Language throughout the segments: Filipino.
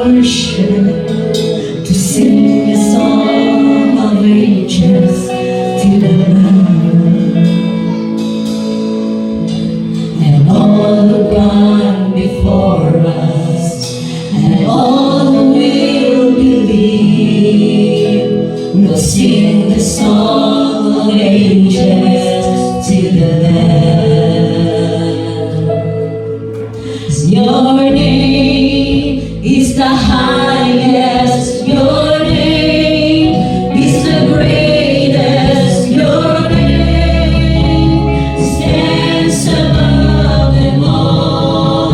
worship, to sing a song of ages to the Lamb. And all who gone before us, and all who will believe, will sing the song of ages to the Lamb. Your name is the highest, your name is the greatest, your name stands above them all.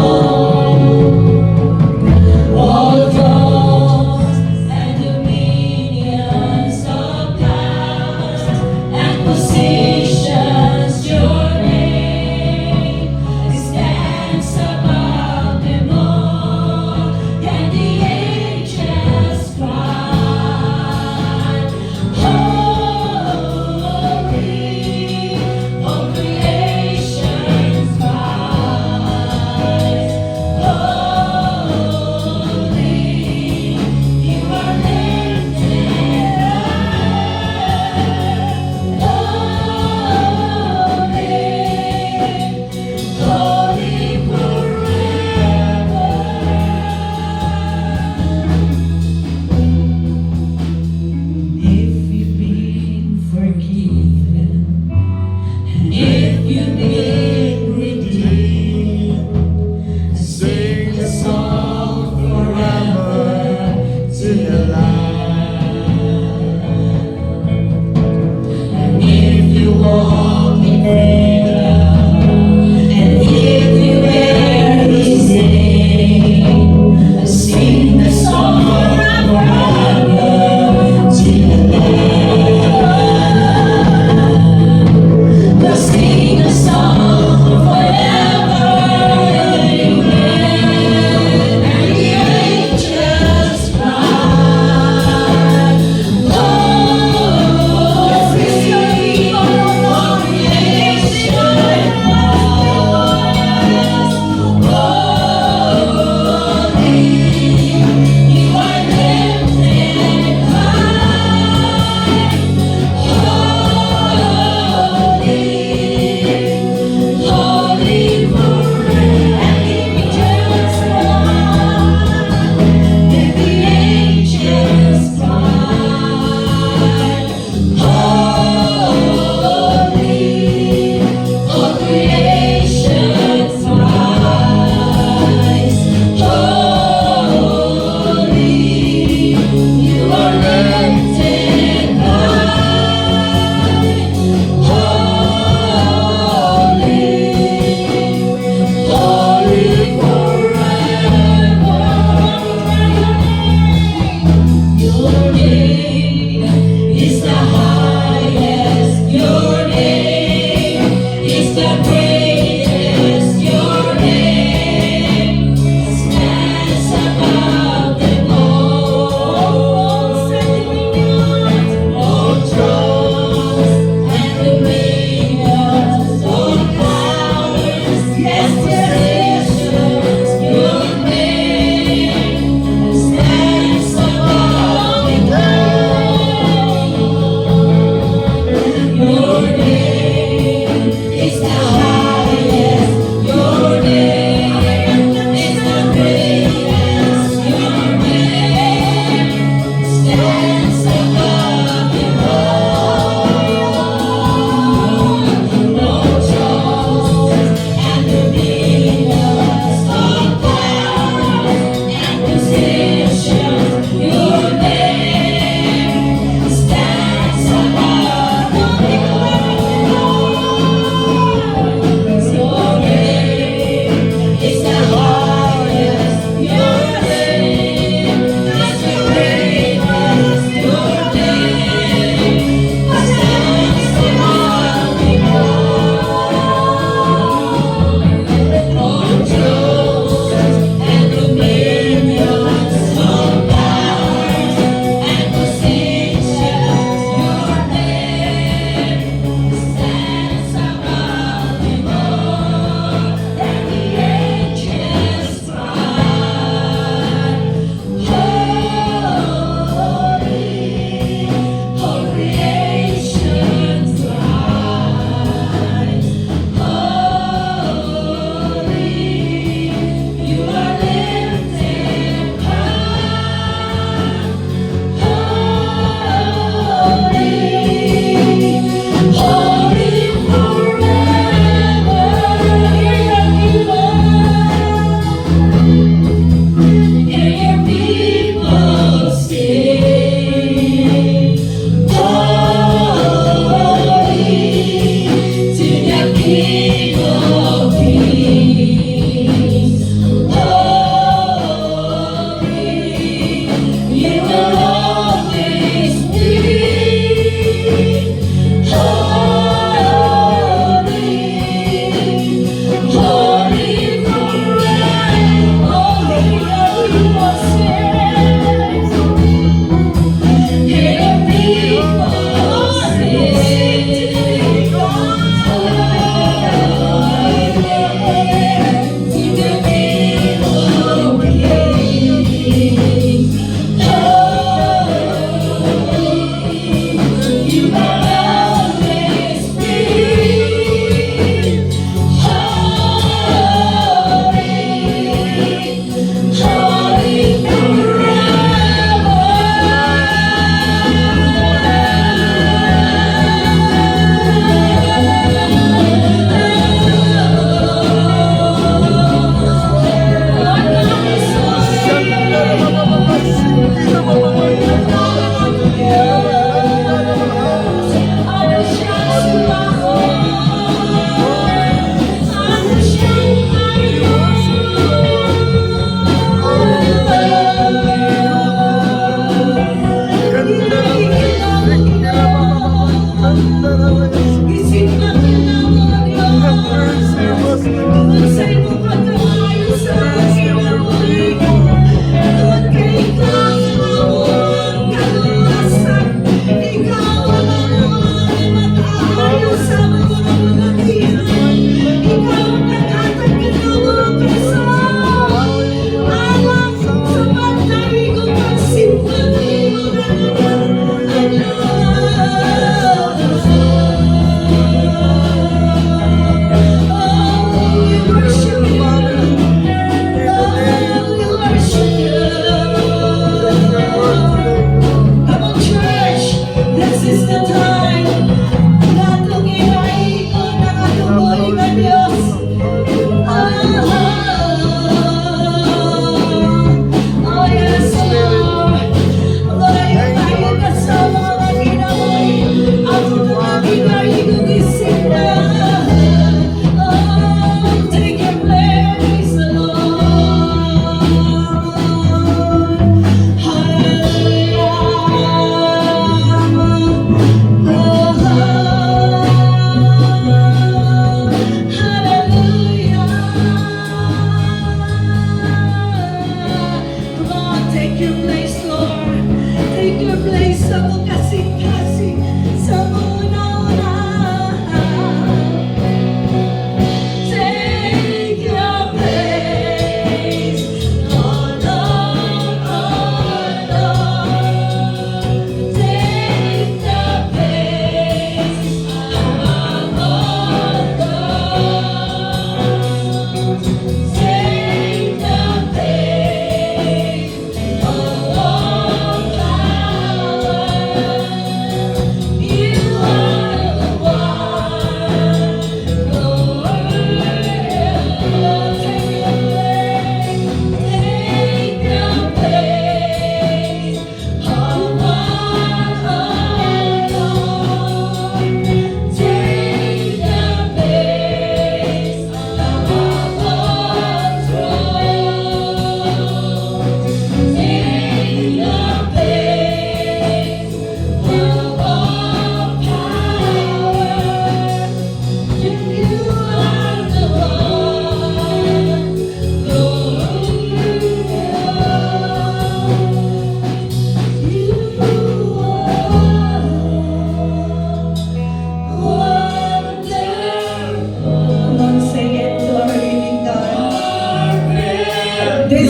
All thrones and dominions of powers and positions, your name stands above them all. And the angels cry.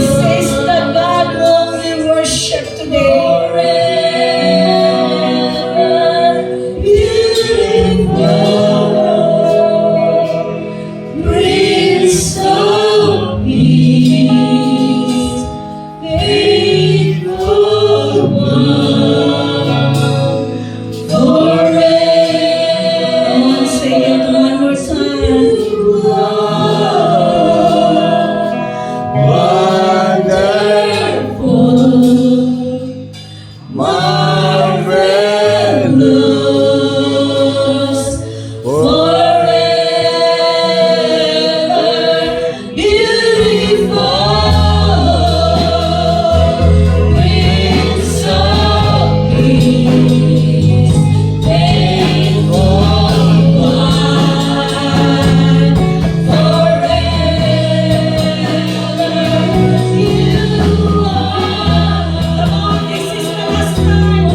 This is the God whom we worship today. Prince of Peace, faithful one, forever. Say it one more time. Wonderful, marvelous, forever beautiful, Prince of Peace, faithful one, forever you are. Come on, this is the last time.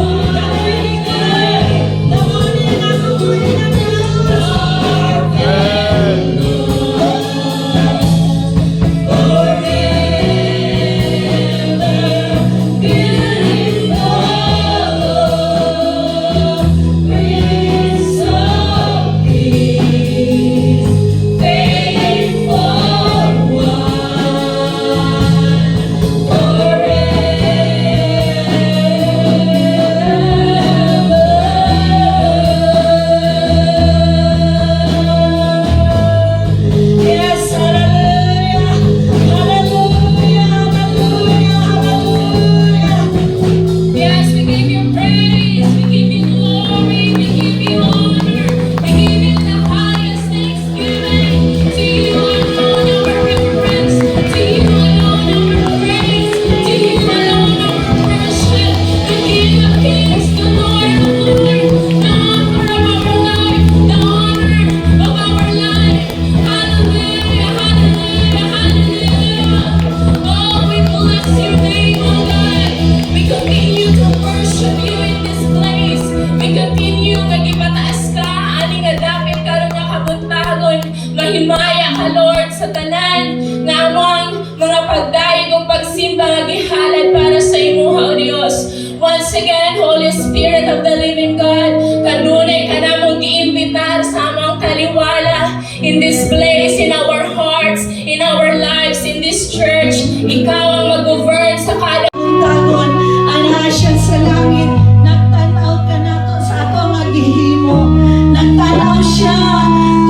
Yes, hallelujah, hallelujah, hallelujah, hallelujah. Yes, we give you praise, we give you glory, we give you honor, we give you the highest thanksgiving. To you alone our reverence, to you alone our praise, to you alone our worship. The King of Kings, the Lord of Lords, the author of our life, the honor of our life. Hallelujah, hallelujah, hallelujah. Oh, we bless your name, oh God. We continue to worship you in this place. We continue magipataas ka, ani nga dapit karon nga kabuntagon. Mahimaya ka, Lord, sa tanan nga among mga pagdaig o pagsimba nga gihalad para sa imuha, O Dios. Once again, Holy Spirit of the living God, kanunay ka namong giimbitar sa among kaliwala in this place, in our hearts, in our lives, in this church. Ikaw ang mag-govern sa kada Tagon, ana siya sa langit, nagtanaw ka nato sa ato nga gihimo, nagtanaw siya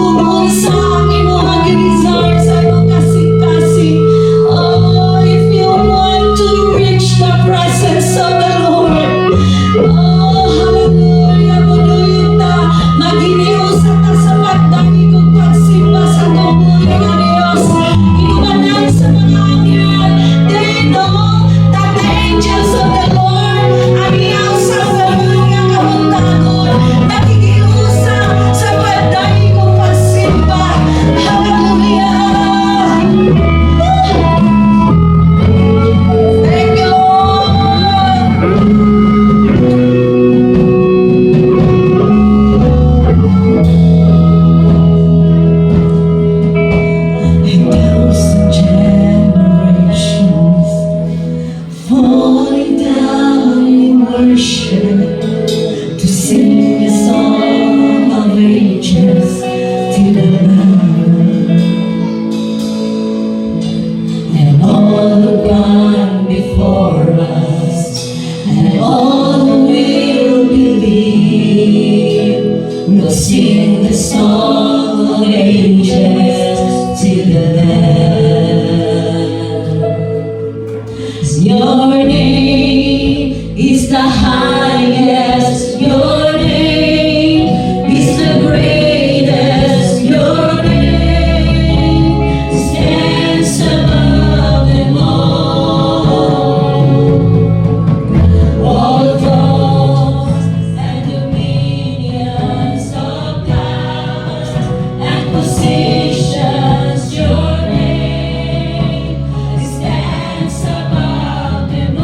kung unsa ang imong gi-resort sa imong kasing-kasing. Oh, if you want to reach the presence of the Lord, oh, hallelujah, muduyot ta, maginiusa ta sa pagdangig ug pagsimba sa tungkol nga Dios. Inubanan sa mga anghel, they know that the angels of the Lord ang iyang sambahan nga kabuntagon, nakikiusa sa pagdangig ug pagsimba. Hallelujah! Thank you, Lord! A thousand generations falling down in worship to sing a song of ages to the Lamb. And all who gone before us, and all who will believe, will sing the song of ages to the Lamb. Your name is the highest. Your name is the greatest. Your name stands above them all. All thrones and dominions of powers and positions. Your name stands above them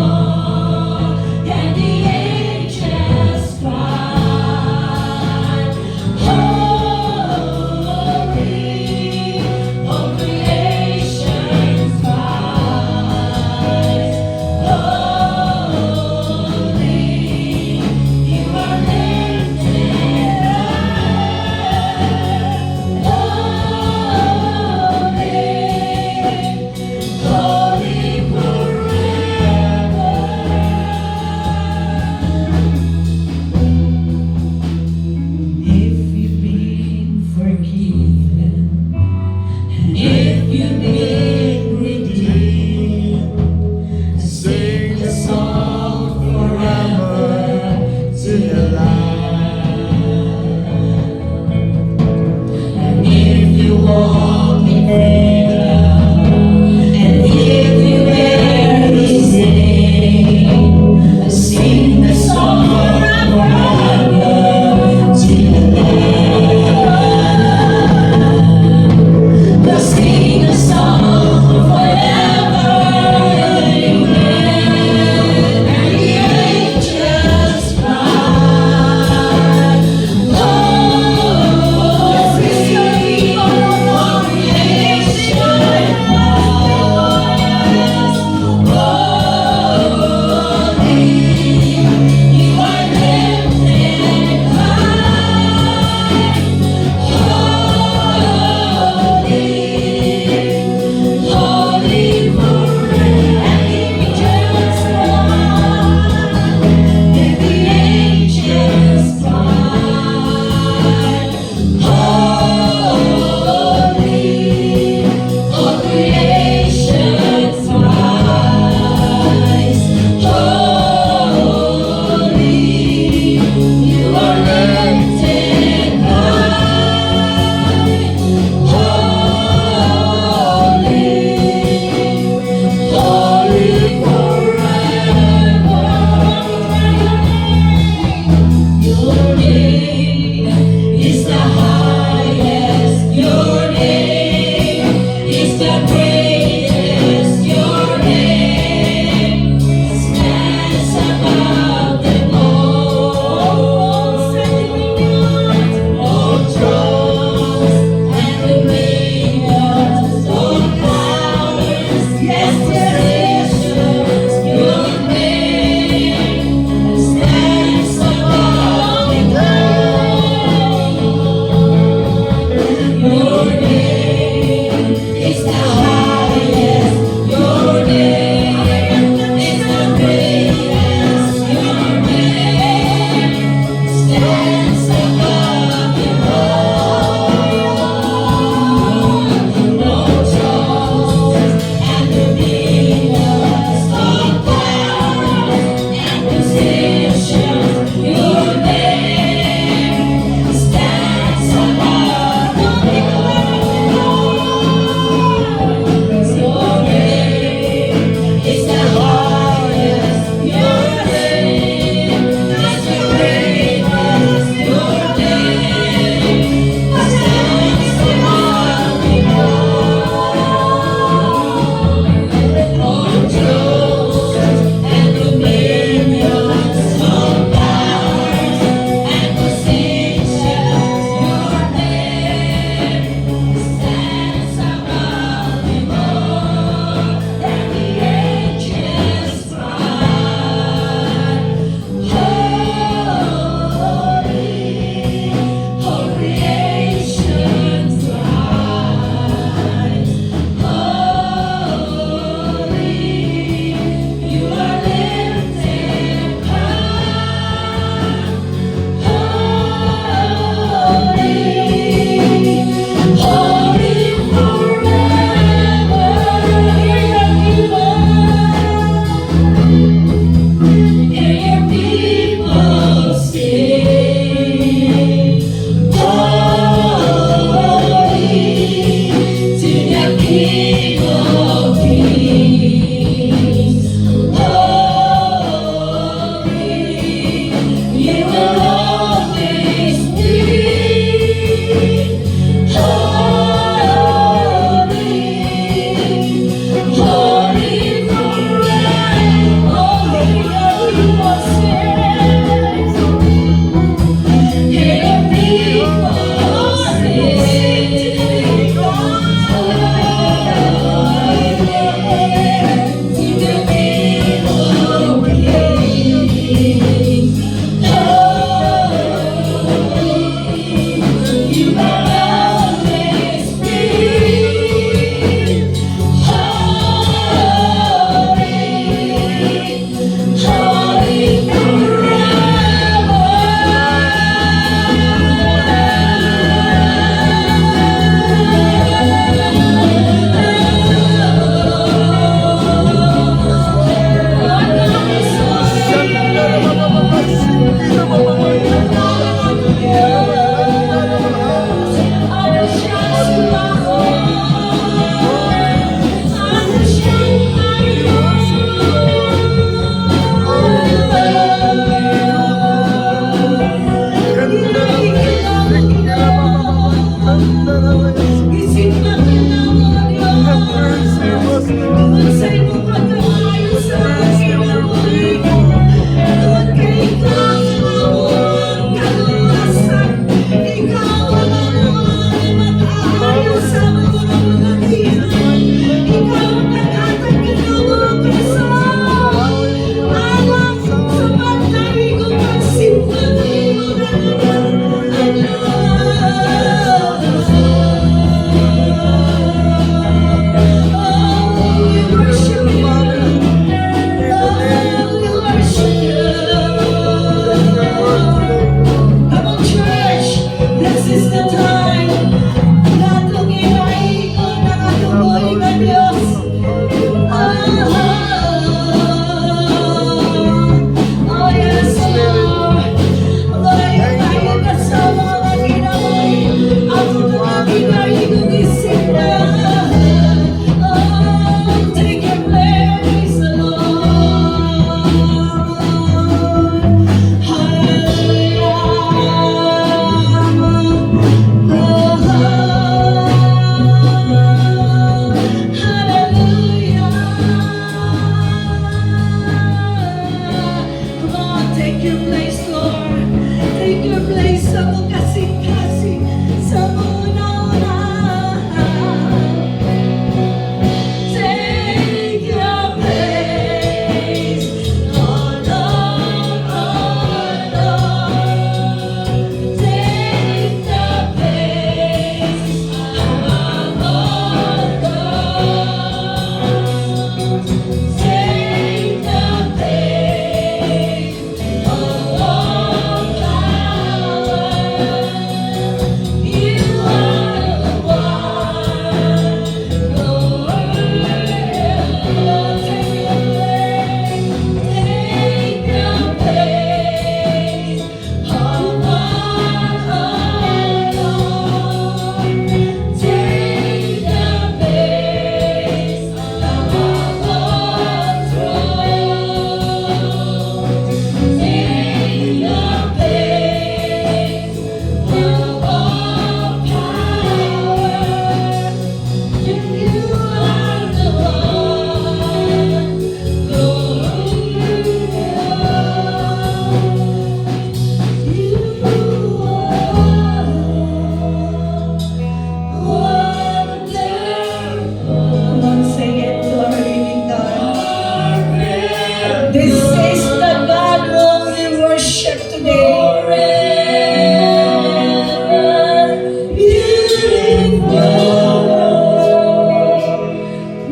This is the God whom we worship today.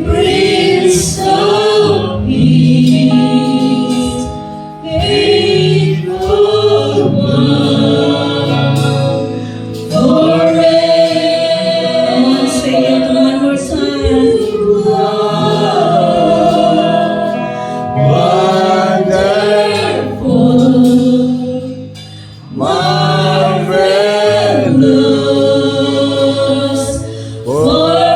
Prince of Peace, faithful one, forever. Say it one more time. Wonderful, marvelous, forever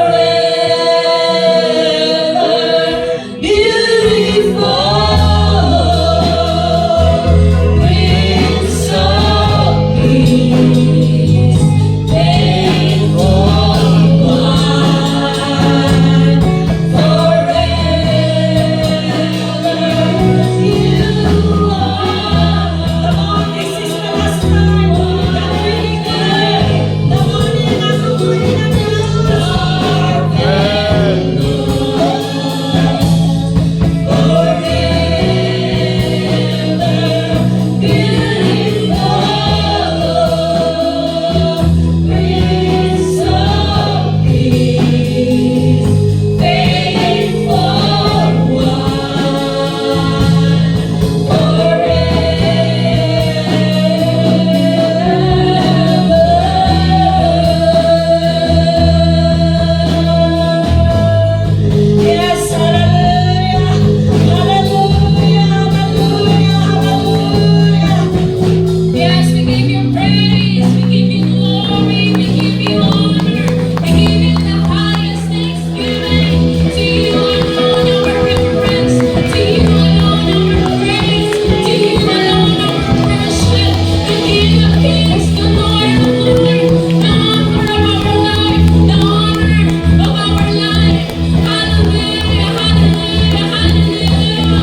beautiful, Prince of Peace, faithful one, forever you are. Come on, this is the last time that we declare the morning of the morning of the Yes, hallelujah, hallelujah, hallelujah, hallelujah. Yes, we give you praise, we give you glory, we give you honor, we give you the highest thanksgiving. To you alone our reverence, to you alone our praise, to you alone our worship. The King of Kings, the Lord of Lords, the author of our life, the honor of our life. Hallelujah, hallelujah, hallelujah.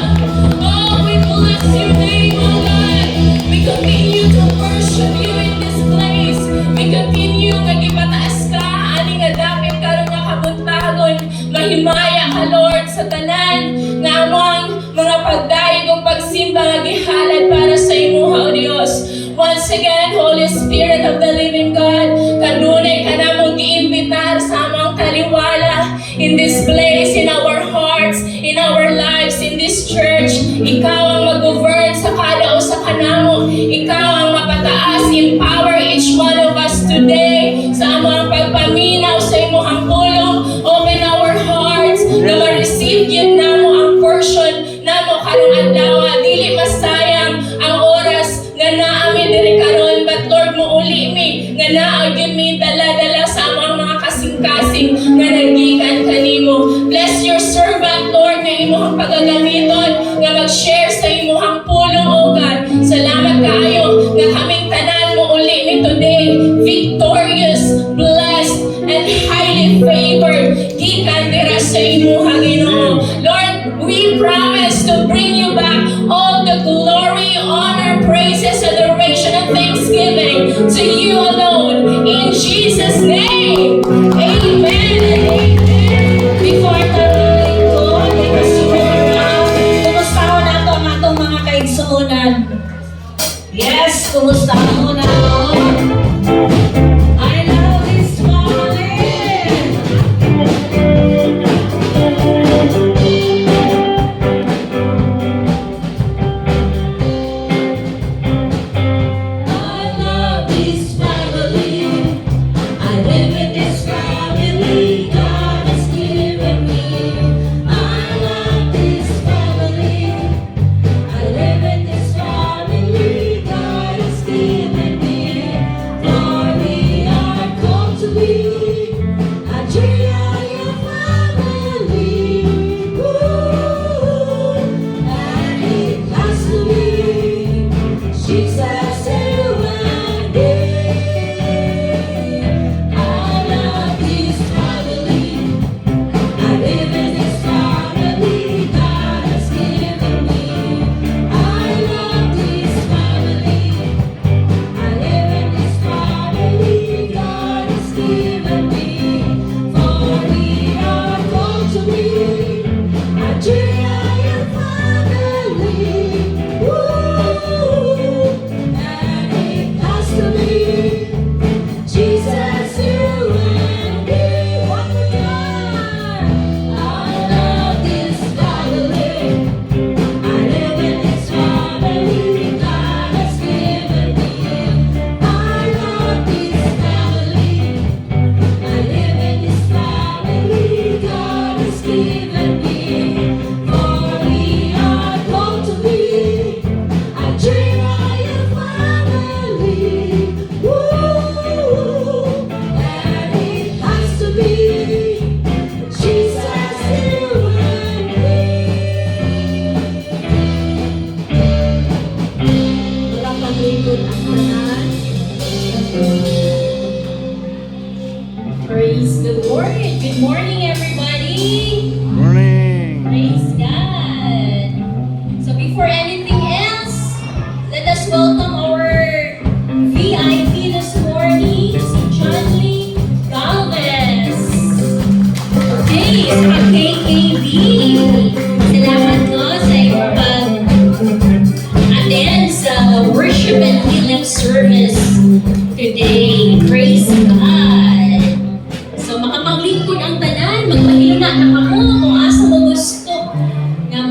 Oh, we bless your name, oh God. We continue to worship you in this place. We continue nga gipataas ka, ani nga dapit karon nga kabuntagon. Mahimaya ka, Lord, sa tanan nga among mga pagdaig o pagsimba nga gihalad para sa imuha, O Dios. Once again, Holy Spirit of the living God, kanunay ka namong giimbitar sa among kaliwala in this place, in our hearts, in our lives, in this church. Ikaw ang mag-govern sa kada usa ka namo. Ikaw ang mapataas, empower each one of us today sa among pagpaminaw sa imuhang pulong. Open our hearts na ma-receive yun namo ang portion namo karong adlaw. Dili masayang ang oras nga naami diri karon, but Lord mo uli mi nga naa gyud mi dala-dala sa among mga kasing-kasing nga nagikan kanimo. Bless your servant, Lord, nga imong pagagamiton nga mag-share sa imong pulong, O God. Salamat kaayo nga kaming tanan mo uli mi today, victorious, blessed, and highly favored. Gikan dira sa imong Ginoo. Lord, we promise to bring you back all the glory, honor, praises, adoration, and thanksgiving to you alone. In Jesus' name, amen and amen. Before tayo ko, let us kumustahan nato ang atong mga kaigsuonan. Yes, kumustahan mo na to. I love this morning. I love this family. I live with this family God has given me. I love this family. I live with this family God has given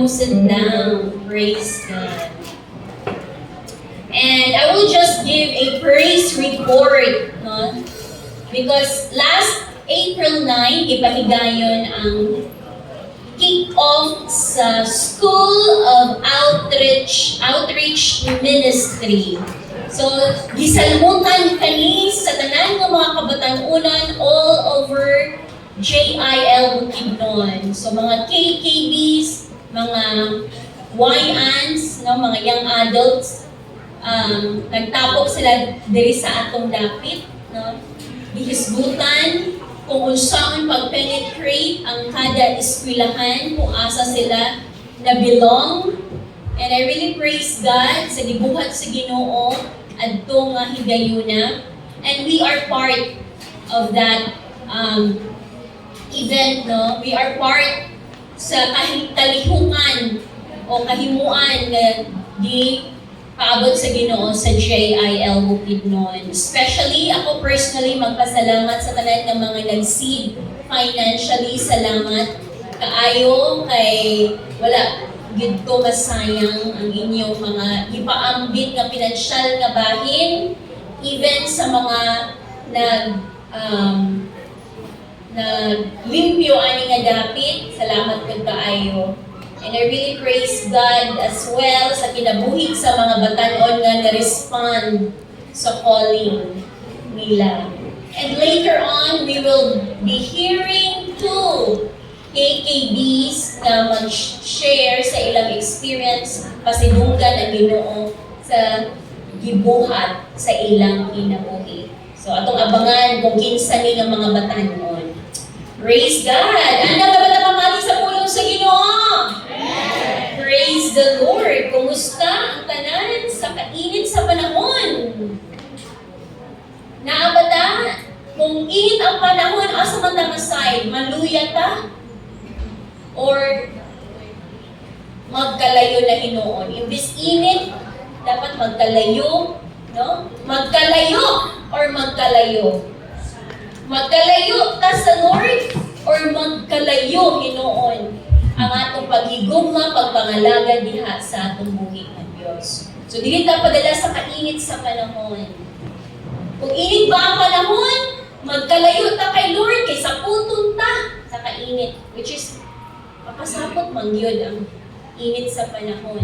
come sit down. Praise God. And I will just give a praise report, no? Because last April 9, ipahigayon ang kick-off sa School of Outreach Ministry. So, gisalmutan kani sa tanan ng mga kabatanunan all over JIL Bukidnon. So, mga KKBs, mga YANs, no, mga young adults, nagtapok sila diri sa atong dapit, no? Gihisgutan kung unsaon pag-penetrate ang kada eskwelahan, kung asa sila na belong. And I really praise God sa gibuhat sa Ginoo adto nga higayuna. And we are part of that event, no? We are part sa kalihukan o kahimuan nga di paabot sa Ginoo sa JIL Bukidnon. Especially, ako personally, magpasalamat sa tanan ng mga nag-seed financially. Salamat kaayo kay wala gid ko masayang ang inyong mga ipaambit nga pinansyal nga bahin, even sa mga limpyo ani nga dapit. Salamat kag kaayo. And I really praise God as well sa kinabuhi sa mga batanon nga na-respond sa calling nila. And later on, we will be hearing two KKBs na mag-share sa ilang experience pasidunggan ang Ginoo sa gibuhat sa ilang kinabuhi. So atong abangan kung kinsa ni nga mga batanon. Praise God! Anda ba nakamali sa pulong sa Ginoo? Praise the Lord! Kumusta ang tanan sa kainit sa panahon? Naabata, kung init ang panahon, asa man ta masay, maluya ta? Or magkalayo na hinuon? Imbis init, dapat magkalayo, no? Magkalayo or magkalayo? Magkalayo ta sa Lord or magkalayo hinuon ang atong paghigugma, pagpangalaga diha sa atong buhi ng Diyos. So, dili ta padala sa kainit sa panahon. Kung init ba ang panahon, magkalayo ta kay Lord kaysa putong ta sa kainit. Which is, makasapot man yun ang init sa panahon.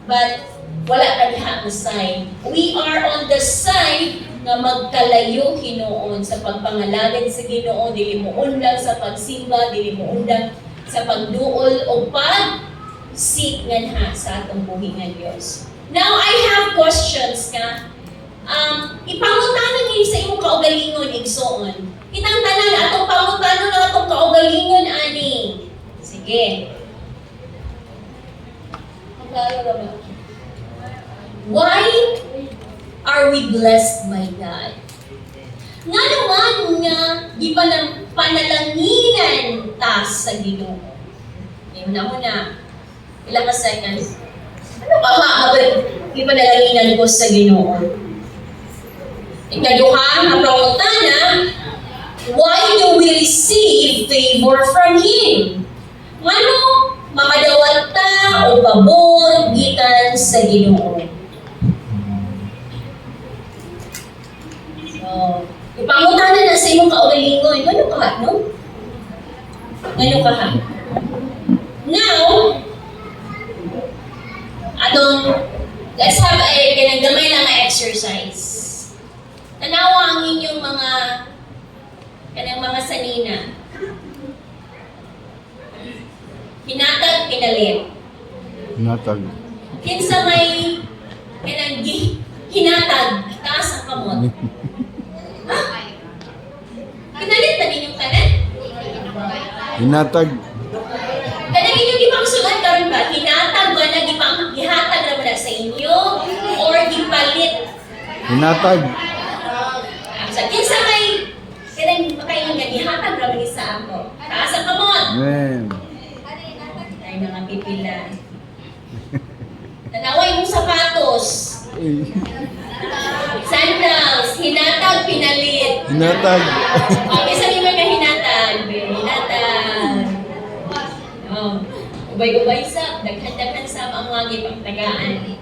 But, wala ka diha ang side. We are on the side na magkalayo hinuon sa pagpangalagad sa Ginoo, dili mo undang sa pagsimba, dili mo undang sa pagduol o pag-seek nga sa atong buhi nga Diyos. Now, I have questions ka. Ipangutanan niyo sa imong kaugalingon, igsoon. Kitang tanan, atong pangutanon ng atong kaugalingon, ani. Sige. Why are we blessed by God? Nga naman nga, di pa ng panalanginan ta sa Ginoo. Una-una, ilang seconds. Ano ba maabot? Di panalanginan ko sa Ginoo. Ikaduha, ang pangutana, why do we receive favor from Him? Ano, mamadawat ta o pabor gikan sa Ginoo? So, ipangutanan na sa imong kaugalingon. Ano ka, no? Ano ka, ha? Now, let's have a gamay lang na exercise. Tanawa ang inyong mga sanina. Hinatag, pinalit. Natag. Kinsa may hinatag, taas ang kamot. Ha? Pinalit na ninyong kanan? Hinatag. Kanang inyong gipangsulat karon ba? Hinatag ba na gihatag na ba na sa inyo? Or gipalit? Hinatag. Sa kinsa may kanang makaingon nga gihatag ra man sa ako. Taas ang kamot. Amen. Ay mga pipila. Tanaway mong sapatos. Sandals, hinatag, pinalit. Hinatag. Okay, sabi mo ka hinatag. Hinatag. Oh. Ba ubay-ubay sa, daghan-daghan sa ang mga gipagtagaan.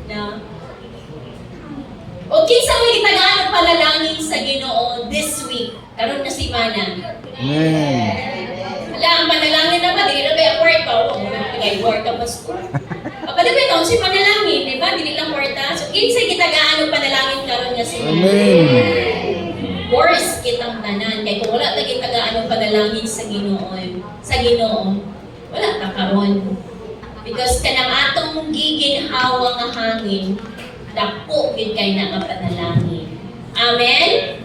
Na, o kinsa may gitagaan ang panalangin sa Ginoo this week, karon na si Mana. Amen. Wala, ang panalangin naman, hindi na kaya kwarta. Oo, kaya kwarta mas ko. Kapalibay taon si panalangin, di ba? Hindi lang kwarta. So, kinsa gitagaan ang panalangin karon na si Mana. Amen. Worse kitang tanan kay kung wala tayong tagaan ng panalangin sa Ginoo wala ta karon because kanang atong giginhawa nga hangin dako gid kay na nga panalangin. Amen.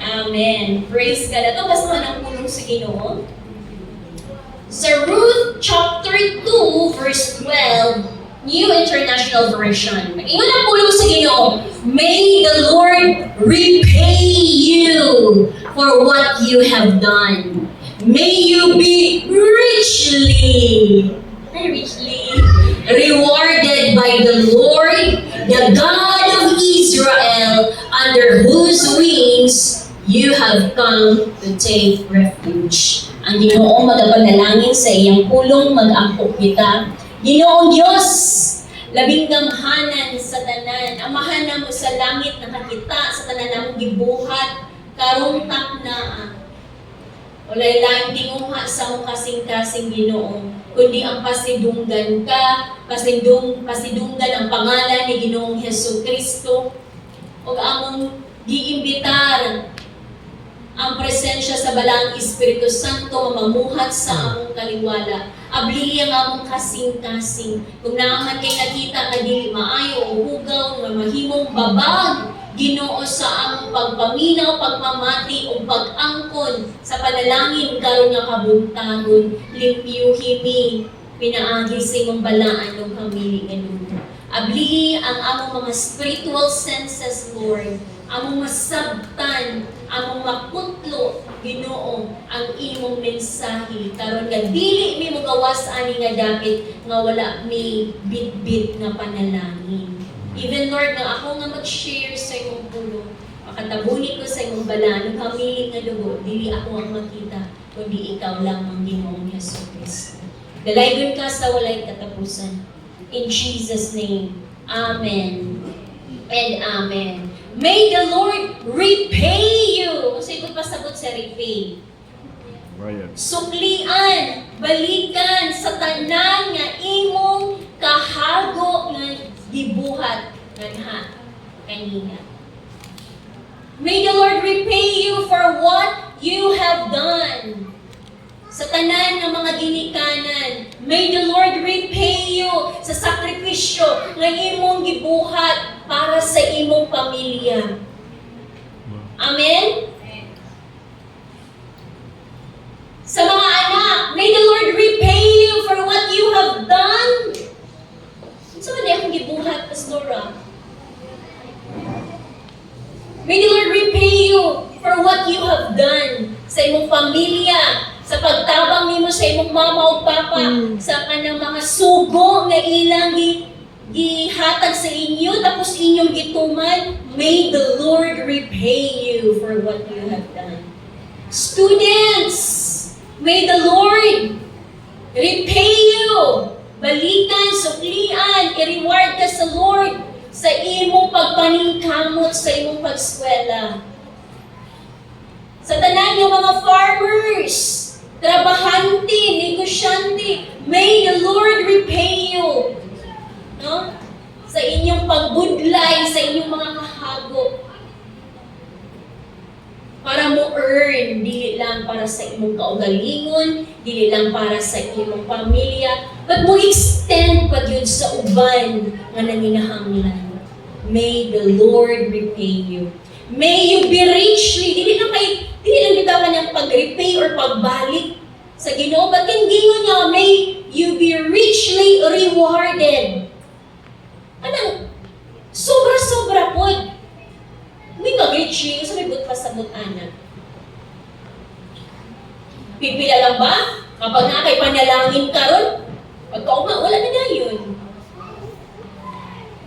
Amen. Praise God. Ato basta ang pulong sa Ginoo. Sa Ruth chapter 2 verse 12, New International Version. Ingon ang pulong sa Ginoo, may the Lord repay you for what you have done. May you be richly rewarded by the Lord, the God of Israel, under whose wings you have come to take refuge. Ang Ginoo magapanalangin sa iyang pulong, mag-angkop kita. Ginoong Diyos, labing gamhanan sa tanan, amahan na mo sa langit nakakita sa tanan namong gibuhat, karong takna. Walay laing tinguha sa mong kasing-kasing Ginoo, kundi ang pasidunggan ka, pasidunggan ang pangalan ni Ginoong Hesus Kristo, o among giimbitar ang presensya sa balang Espiritu Santo mamamuhat sa among kaliwala. Abli ang among kasing-kasing. Kung naaman kay nakita nga dili maayo o hugaw nga mahimong babag, Ginoo sa among pagpaminaw, pagmamati o pag-angkon sa panalangin karon nga kabuntagon, limpyuhimi pinaagi sa imong balaan ug hamili Ginoo. Abli ang among mga spiritual senses, Lord, among masabtan, among makutlo, Ginoo, ang imong mensahe karon nga dili mi magawas ani nga dapit nga wala mi bit-bit nga panalangin. Even Lord, nga ako nga mag-share sa imong pulo, makatabuni ko sa imong balaan, hamili nga dugo, dili ako ang makita, kundi ikaw lang ang Ginoong Hesus Kristo. Dalaygon ka sa walay katapusan. In Jesus' name, Amen and Amen. May the Lord repay you. Kasi ito pasabot sa repay. Bayad. Suklian, balikan sa tanan nga imong kahago nga gibuhat kanha kanina. May the Lord repay you for what you have done. Sa tanan ng mga ginikanan, may the Lord repay you sa sakripisyo nga imong gibuhat para sa imong pamilya. Amen? Sa mga anak, may the Lord repay you for what you have done. So, ano akong gibuhat, Pastora? May the Lord repay you for what you have done sa imong pamilya, sa pagtabang nimo sa imong mama o papa, sa kanang mga sugo nga ilang gihatag sa inyo, tapos inyong gituman, may the Lord repay you for what you have done. Students, may the Lord repay you. Balikan, suklian, i-reward ka sa Lord sa imong pagpaningkamot, sa imong pagskwela. Sa tanan ng mga farmers, trabahante, negosyante, may the Lord repay you. No? Sa inyong pagbudlay, sa inyong mga kahago. Para mo earn, dili lang para sa imong kaugalingon, dili lang para sa imong pamilya, but mo extend pa yun sa uban nga nanginahanglan. May the Lord repay you. May you be richly, dili lang bitawan ang pag-repay or pagbalik sa Ginoo, but kingingon niya, may you be richly rewarded. Anong, sobra-sobra po. Hindi mag-richly, so may but pasabot anak. Pipila lang ba? Kapag na kay panalangin karon, pagkauma, wala na yun.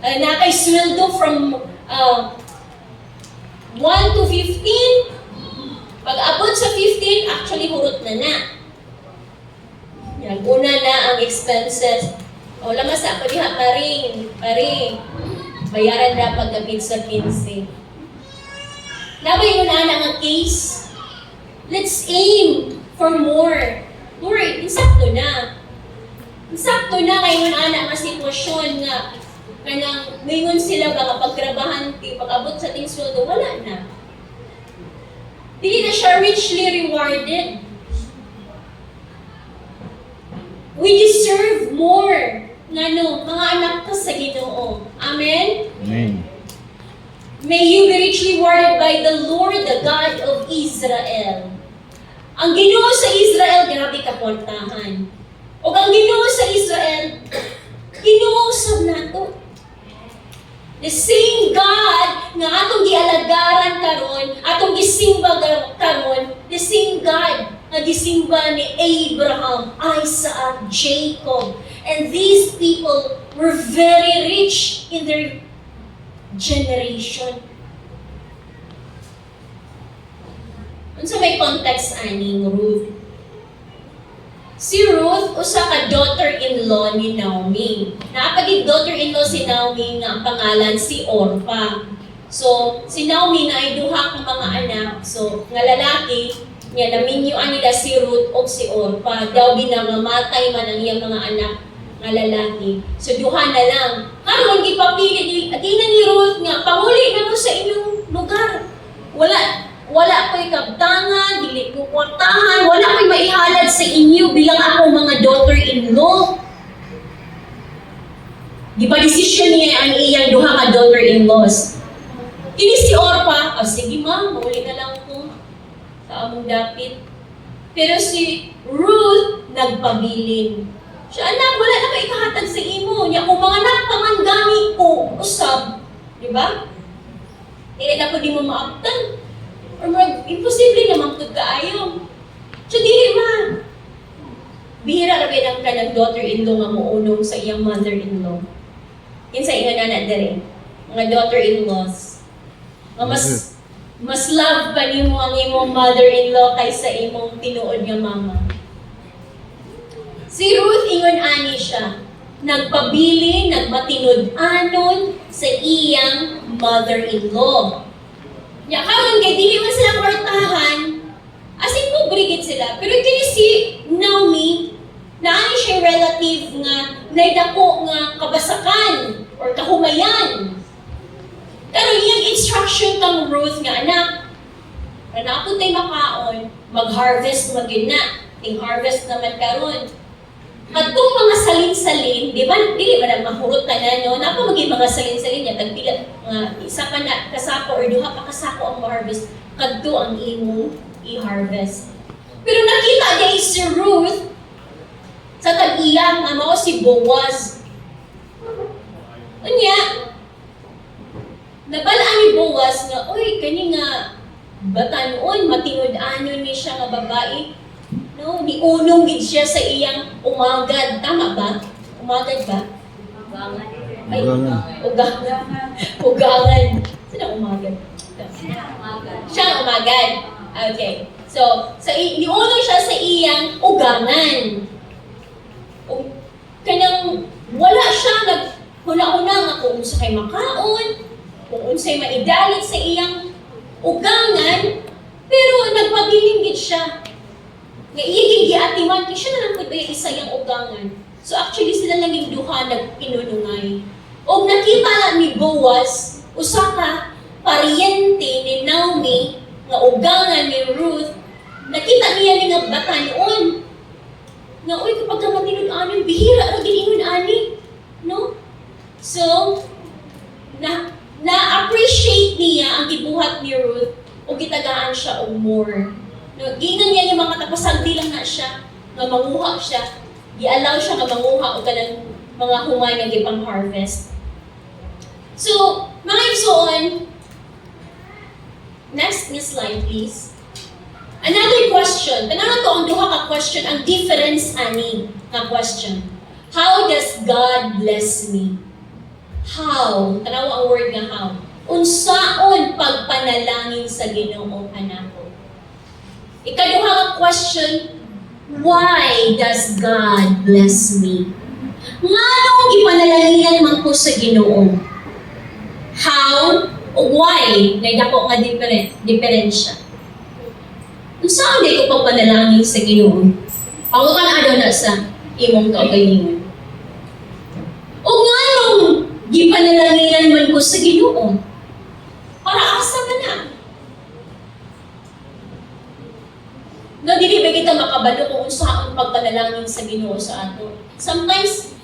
Na kay sweldo from 1 to 15, pag abot sa 15, actually hurot na. Yan, una na ang expenses. O, lamas ako diha, paring. Bayaran na pagdapit sa 15. Nabay yun na ang case. Let's aim for more. Lord, insakto na. Insakto na ngayon ana nga sitwasyon nga kanang ngayon sila baka pagtrabahante, pag-abot sa ting sweldo, wala na. Dili na siya richly rewarded. We deserve more. Ngano, mga anak ko sa Ginoo. Amen? Amen. May you be richly rewarded by the Lord, the God of Israel. Ang Ginoo sa Israel, grabe kakwartahan. O ang Ginoo sa Israel, ginuusab nato. The same God nga atong gialagaran karon, atong gisimba karon, the same God na gisimba ni Abraham, Isaac, Jacob. And these people were very rich in their generation. Unsa may context aning Ruth? Si Ruth usa ka daughter-in-law ni Naomi. Naapagid daughter-in-law si Naomi nga ang pangalan si Orpah. So, si Naomi na ay duha ka mga anak. So, nga lalaki, niya naminyuan nila si Ruth o si Orpah. Daw binamamatay man ang iyang mga anak nga lalaki. So, duha na lang. Karon gipapili di ni Ruth nga panguli na mo sa inyong lugar. Wala ko'y kabtangan, dili ko kwartahan, wala ko'y maihalad sa inyo bilang ako mga daughter-in-law. Gipa-desisyon niya ang iyang duha ka daughter-in-laws. Kini si Orpah, sige ma'am, muli na lang ko sa among dapit. Pero si Ruth, nagpabilin. Siya, anak, wala na kayo ikahatag sa imo. Niya, kung mga nagpamanggami ko, usab. Diba? Hindi na ko di mo maaptan. Or imposible naman ito kaayo. So, dili man. Bihira na ang kanang daughter-in-law nga muunong sa iyang mother-in-law. Yun sa iyang anak dere. Mga daughter-in-laws. Nga mas love pa ni mo ang imong mother-in-law kaysa imong tinuod nga mama. Si Ruth, ingon ani siya. Nagpabili, nagmatinud-anon sa iyang mother-in-law. Ya, karon kay dili man sila kwartahan, as in pobre gid sila. Pero kini si Naomi, naani siya relative nga naidako nga kabasakan or kahumayan. Pero iyang instruction kang Ruth nga, anak, napod tay makaon, mag-harvest magin na. Ting harvest naman karon. Katong mga salin-salin, di ba, dili ba mahurot ka na, no? Napa maging mga salin-salin niya, tagpila, isa pa na kasako or duha pa kasako ang ma-harvest, kadto ang imong i-harvest. Pero nakita niya si Ruth sa tag-iya nga mao si Boaz. Unya, nabalaan ni Boaz nga, oy, kani nga batanon, matinud-anon ni siya nga babae. No, niunong gid siya sa iyang umagad. Tama ba? Umagad ba? Ay, ugangan. Sino umagad? Siya ang umagad. Okay. So niunong siya sa iyang ugangan. Kanang wala siya huna-huna nga kung unsa kay makaon, kung unsay maidalit sa iyang ugangan, pero nagpabiling gid siya. Nga iyaging giatiman, siya na lang po isa yung ugangan. So actually, sila naging duha nag-inunungay. O nakita ni Boaz, usa ka paryente ni Naomi, nga ugangan ni Ruth, nakita niya ni nga batanon. Nga, uy, kapag ka matinud-anon, bihira na giningon-ani. No? So, na-appreciate niya ang gibuhat ni Ruth o gitagaan siya o more. No, ginan niya yung mga tapasagdi lang na siya, nga manguha siya, i-allow siya nga manguha o kanang mga humay nga gipang harvest. So, mga igsoon, next slide please. Another question, tanaw to ang duha ka question, ang difference ani nga question. How does God bless me? How? Tanaw ang word nga how. Unsaon pagpanalangin sa Ginoo kanako? Ikaduha nga question, Why does God bless me? Nganong ipanalalingan man ko sa Ginoo? How o why? Naidako nga diferensya. Kung saan di ko pagpanalangin sa Ginoo? Pangutan ano na sa imong kaugalingon. O nganong gipanalalingan man ko sa Ginoo? Para asa man na? No, dili ba kita makabalo kung saan pagpanalangin sa Ginoo sa ato? Sometimes,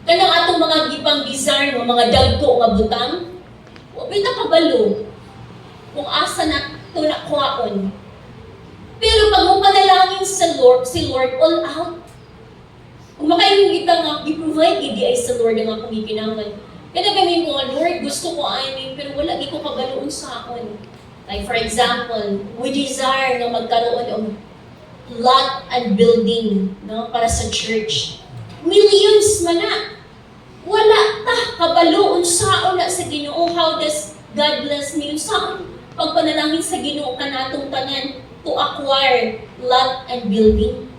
kanang atong mga gipang desire mo, mga dagko nga butang, wa bita kabalo kung asa na ito nakuhaon. Pero pag mo panalangin sa Lord, si Lord all out. Kung makainong kita nga, i-provide gidi ay sa Lord ang akong ikinangan. Kaya kami mo nga, Lord, gusto ko amin, pero wala di ko kabaloon sa akon. Like for example, we desire na magkaroon ng lot and building, no, para sa church. Millions man na. Wala ta kabaloon sa na sa Ginoo. How does God bless me? Sa pagpanalangin sa Ginoo kanatong tanan to acquire lot and building.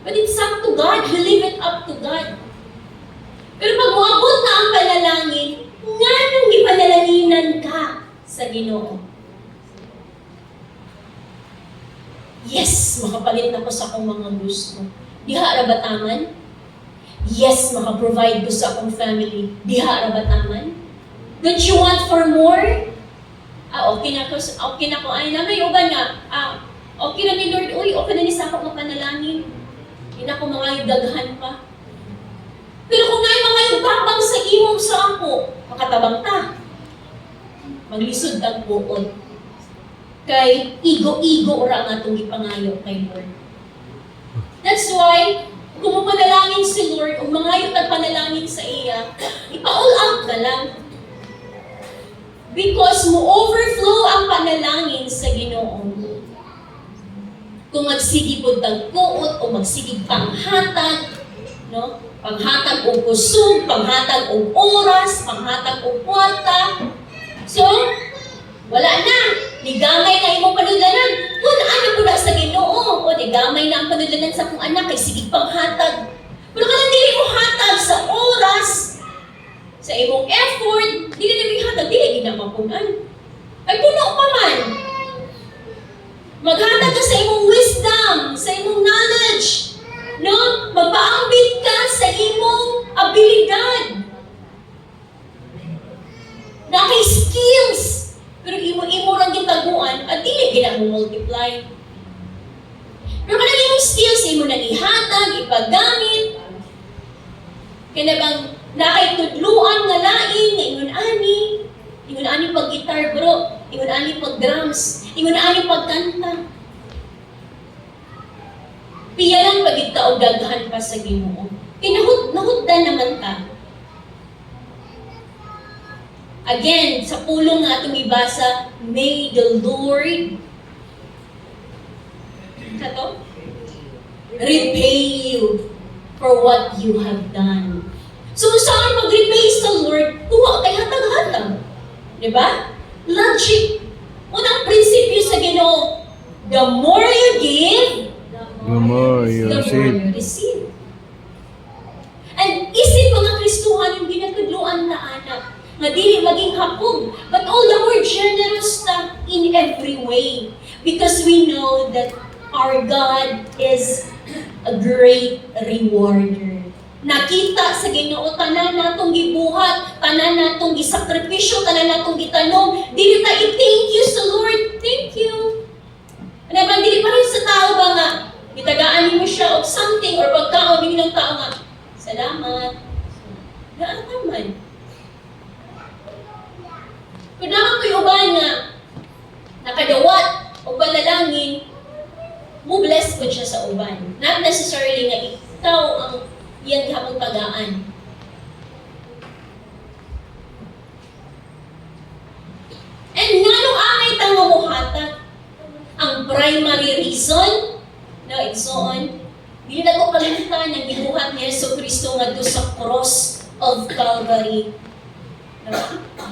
But it's up to God. We leave it up to God. Pero pag moabot na ang panalangin, nganong ipanalanginan ka sa Ginoo? Yes, makapalit na ko sa akong mga gusto. Diha ra ba taman? Yes, makaprovide ko sa akong family. Diha ra ba taman? Don't you want for more? Okay na ko. Ay, na may uban nga. Okay na ni Lord. Uy, okay na ni sa akong panalangin. Hindi na ko mga daghan pa. Pero kung na mga tabang sa imong sa ako, makatabang ta. Maglisod ang buod. Kay igo-igo ora nga itong ipangayo kay Lord. That's why, kung mo panalangin si Lord, kung mangayot at panalangin sa iya, ipa-all out na lang. Because mo overflow ang panalangin sa Ginoo. Kung magsigipod ng kuot o magsigig panghatag, no? Panghatag o kusog, panghatag o oras, panghatag o kwarta. So, wala na. Nigamay na imong panudlanan. Kung ano po na sa Ginoo, o nigamay na ang panudlanan sa kong anak, kay sigig panghatag. Pero kung dili mo hatag sa oras, sa imong effort, dili na may hatag, dili ginamapunan. Ay puno pa man. Maghatag ka sa imong wisdom, sa imong knowledge. No? Magpaambit ka sa imong abilidad. Na kay skills. Pero imo lang gitaguan, at dili gina mo multiply. Pero kung imong skills, imo na ihatag, ipagamit. Kaya bang nakaitudluan nga lain, na ingon ani pag-gitar bro, ingon ani pag-drums, ingon ani pagkanta. Piya lang pagigta o daghan pa sa Ginoo. Kinahuddan naman ta. Again, sa pulong nga itong ibasa, may the Lord repay you for what you have done. So, saan mag-repay sa Lord? Tuwa kay hatag-hatag. Diba? Logic. Unang prinsipyo sa Ginoo, the more you give, The more you the more receive. you receive. And isip mga Kristuhan yung ginatudluan na anak, nga dili maging hapog, but all the more generous na in every way. Because we know that our God is a great rewarder. Nakita sa Ginoo, tanan natong gibuhat, tanan natong gisakripisyo, tanan natong gitanom, dili ta i-thank you sa Lord. Thank you. Ano ba, dili pa rin sa tao ba nga, itagaan mo siya of something or pagkaon ng tao nga, salamat. Naataman. Kung naman ko'y uban nga, nakadawat o panalangin, mo bless ko siya sa uban. Not necessarily nga ikaw ang iyang gihapong tagaan. And nga nung angay tanga mo hatag, ang primary reason, na igsoon, hindi na ko kalimutan ang gibuhat ni Jesucristo nga doon sa cross of Calvary.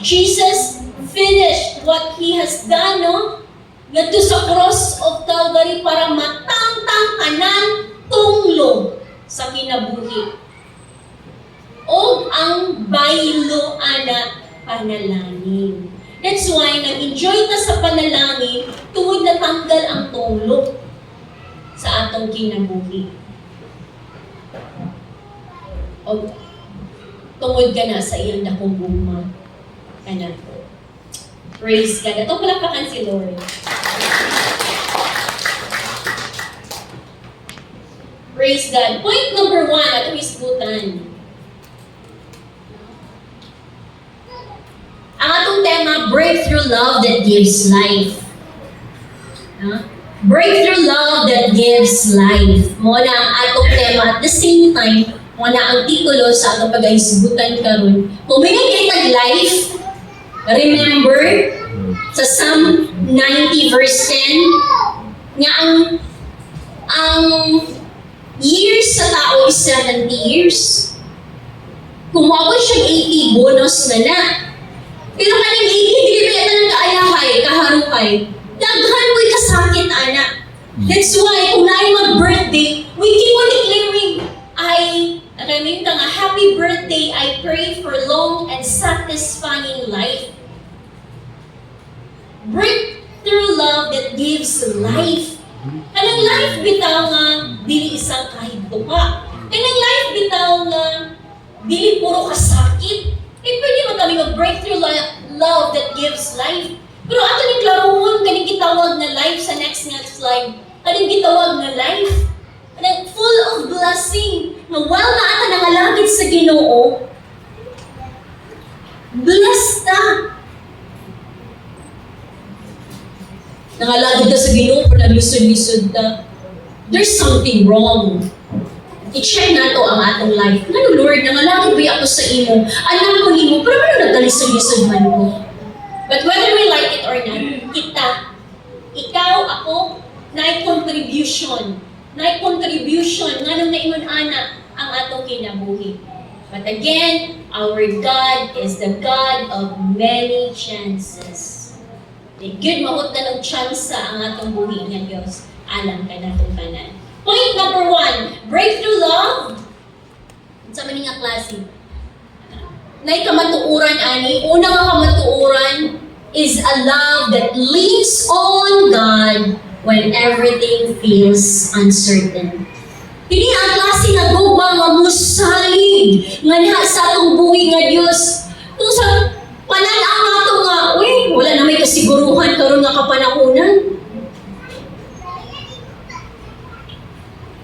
Jesus finished what He has done, no? ngadto sa cross of Calvary para matangtang tanan tunglo sa kinabuhi. O ang baylo ana panalangin. That's why nag-enjoy ta sa panalangin tungod natanggal ang tunglo sa atong kinabuhi. O tungod ka na sa iyang dakong gugma. Kana po. Praise God. Ito palapakan si Lord. Praise God. Point number 1, ato isgutan. Ang atong tema, breakthrough love that gives life. Breakthrough love that gives life. Mo na ang atong tema. At the same time, mo na ang titulo sa atong pag-aisgutan karon. Kung may nagkitag life, remember, sa Psalm 90 verse 10, nga ang years sa tao is 70 years. Kung mabot siya 80, bonus na na. Pero kaning 80, dili ba yan ang kaayahay, kaharukay. Daghan ko'y kasakit, anak. That's why, kung naay mag-birthday, we keep on declaring, ka nga, happy birthday, I pray for long and satisfying life. Breakthrough love that gives life. Kanang life bitaw nga, dili isang kahit tuka. Kanang life bitaw nga, dili puro kasakit. Pwede mo kami mag-breakthrough love that gives life. Pero ato ni klaruhon, kaning gitawag na life sa next slide. Kaning gitawag na life. Kanang full of blessing. Na while na ata nangalagid sa Ginoo, blessed ta. Nangalagid ka sa Ginoo, pero naglisod-lisod ta. There's something wrong. I-check na to ang atong life. Ano, Lord, nangalagid ba ako sa imo? Alam ko nimo, pero ano nagkalisod-lisod man ko? But whether we like it or not, kita, ikaw, ako, na-contribution. Na-contribution, nga nung naingon ana ang atong kinabuhi. But again, our God is the God of many chances. Good, mahot na ng tsansa ang atong buhi nga Diyos. Alam ka na itong tanan. Point number 1, breakthrough love. Sa maning nga klase. Nay kamatuuran ani, unang nga kamatuuran is a love that leans on God when everything feels uncertain. Kini ang klase nga gugma nga musalig nga diha sa atong buhi nga Dios. Kung sa pananaw nato nga, wala na may kasiguruhan karon nga kapanahunan.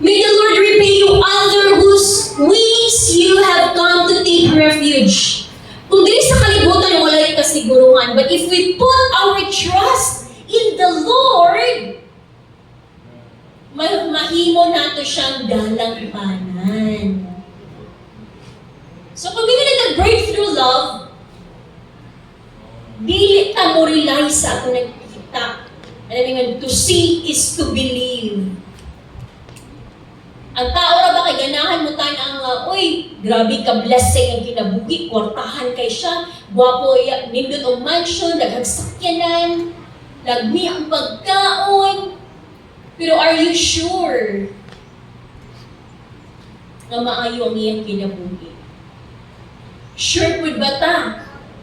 May the Lord repay you under whose wings you have come to take refuge. Kung dili sa kalibutan, wala'y kasiguruhan. But if we put our trust in the Lord, mahimo nato siyang dalangpanan. So kung hindi nag-breakthrough love, dili ta mo rely sa ato nagkita. Alam nga, to see is to believe. Ang tao ra ba kay ganahan mo tayo ang, grabe ka blessing ang kinabuhi, kwartahan kay siya, gwapo, nindot ang mansion, naghagsakyanan, lagmi ang pagkaon. Pero are you sure na maayo ang iyang kinabuhi? Sure po ba ta?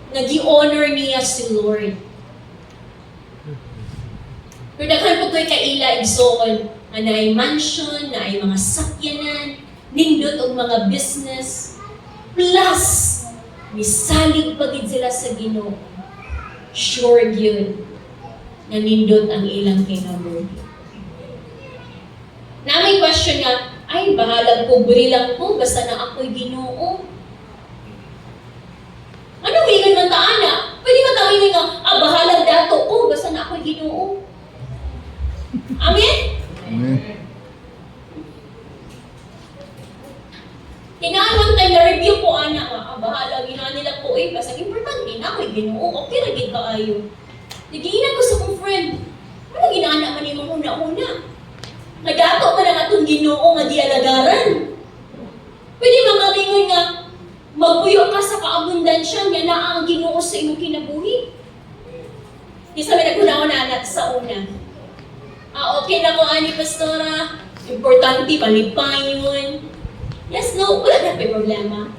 Nag-i-honor niya si Lord. Pero daghan po ko'y kaila igsoon, na ay mansion, na ay mga sakyanan, nindot og mga business, plus, misalig pagid sila sa Ginoo. Sure yun, na nindot ang ilang kinabuhi. Na may question nga, ay, bahala ko, buri lang po, basta na ako'y Ginoo. Ano hilan man taana? Pwede man tawin nga, bahala dato, basta na ako'y Ginoo. Amen? Amen. Kinahanglan tayo na-review po, anak nga, bahala, ginawa nila po, basta importante na ako'y Ginoo, okay na gid kaayo. Nagiinan ko sa kong friend, ano ginaana man yung una-una? Nagato ka na itong Ginoo nga dialagaran. Pwede makalingon nga, magpuyo ka sa kaabundansya nga na ang Ginoo sa imong kinabuhi. Kisa may naguna-una na sa una. Okay na ko, ani pastora. Importante, palipayon. Yes, no, wala na may problema.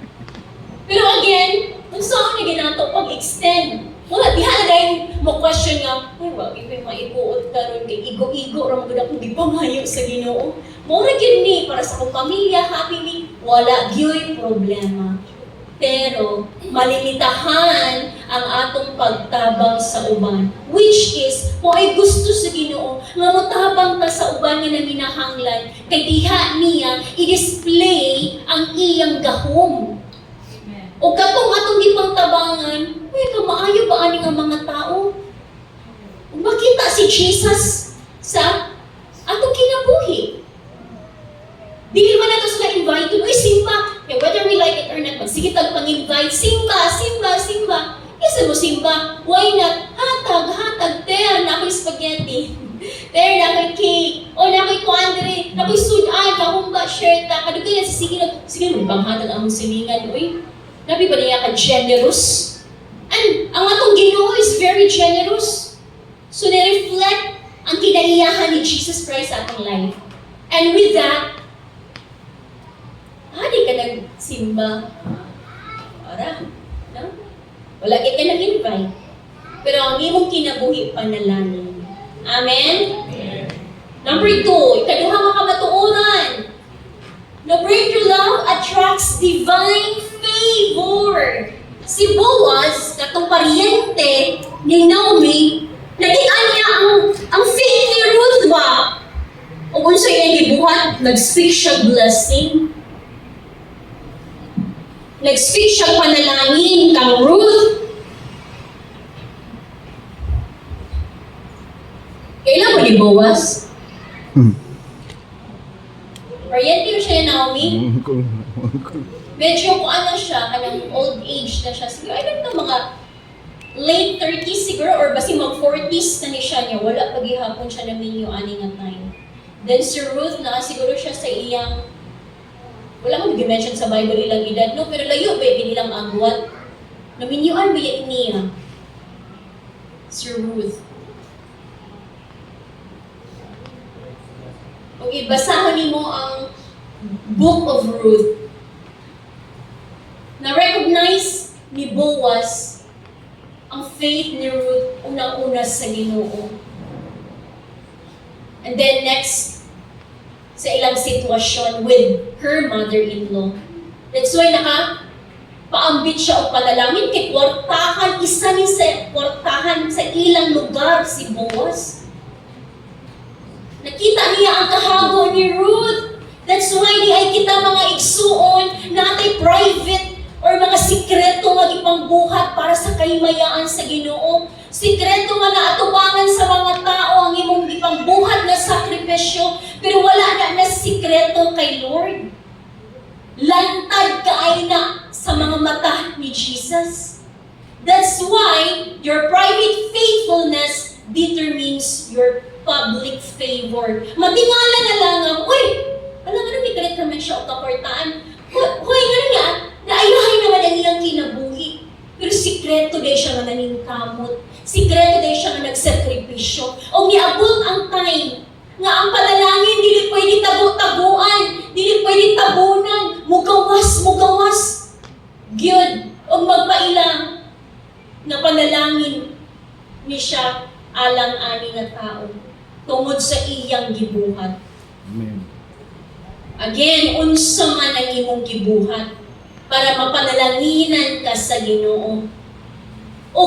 Pero again, kung saan na ginato pag-extend, wala, di halagay mo question nga, ay, wag, ibig maikuot ka ron, kay igo-igo, ramang ganda kong di pangayo sa Ginoo. Mura yun ni, para sa kong pamilya, happy ni, wala gyoy problema. Pero, malimitahan ang atong pagtabang sa uban. Which is, kung ay gusto sa Ginoo, nga motabang ta sa uban nga naminahanglan, kay diha niya, i-display ang iyang gahom. O katong atong gipangtabangan, uy, kamaayo ba ani nga mga tao? Kung makita si Jesus sa atong kinabuhi. Dili man nato sila invite, uy, simba. Okay, whether we like it or not, magsige tag pang-invite, simba, simba, simba. Isa mo simba, why not? Hatag, hatag, ter, na ako'y spaghetti. Ter, na ako'y cake. O, na ako'y kuandre. Na ako'y sudan, kahumba, shirt, kadugay, sige, bang hatag ang silingan, uy. Nabi ba niya ka generous? And ang atong Ginoo is very generous. So, na-reflect ang kinaiyahan ni Jesus Christ sa atong life. And with that, di ka nagsimba. Para, no? Wala ka nag-invite. Pero ang imong kinabuhi panalangin. Amen? Number 2, ikaduha nga kamatuoran. No breakthrough love attracts divine favor. Si Boaz, katong paryente ni Naomi, nagian niya ang faith ni Ruth ba? O kung sa iyang gibuhat, nag-speak siya blessing. Nag-speak siya panalangin kang Ruth. Kailan mo ni Boaz? Paryente siya ni Naomi. Medyo kung ano siya, kanang old age na siya. Siguro, I don't know, mga late 30s siguro, or basi mag-40s na ni siya niya. Wala paghihapon siya na minyo ani nga time. Then si Ruth na siguro siya sa iyang, wala mo nag-mention sa Bible ilang edad, no? Pero layo ba nilang agwat? Naminyuan ba yan niya? Si Ruth. Okay, basahan niyo ang Book of Ruth. Na-recognize ni Boaz ang faith ni Ruth unang-una sa Ginoo. And then next, sa ilang sitwasyon with her mother-in-law. That's why paambit siya o panalangin kay kwartahan, isa ni sa kwartahan sa ilang lugar si Boaz. Nakita niya ang kahago ni Ruth. That's why di ay kita mga igsuon natay private or mga sikreto nga ipangbuhat para sa kalimayaan sa Ginoo. Sikreto nga naatubangan sa mga tao ang imong ipangbuhat na sakripisyo, pero wala na sikreto kay Lord. Lantad kaay na sa mga mata ni Jesus. That's why your private faithfulness determines your public favor. Matingala na lang ang, uy, alam nga may kalit naman siya o kaportaan. Uy, nga, naayahay naman ang iyang kinabuhi. Pero sikreto din siya nga naningkamot. Sikreto din siya nga nagsakripisyo. O niabot ang time nga ang panalangin, dili pwede tagu-taguan, dili pwede tabunan, mugawas. Gyud, o magpailang na panalangin ni siya alang-ani nga tao tungod sa iyang gibuhat. Amen. Again, unsa man ang imong gibuhat para mapanalanginan ka sa Ginoo. O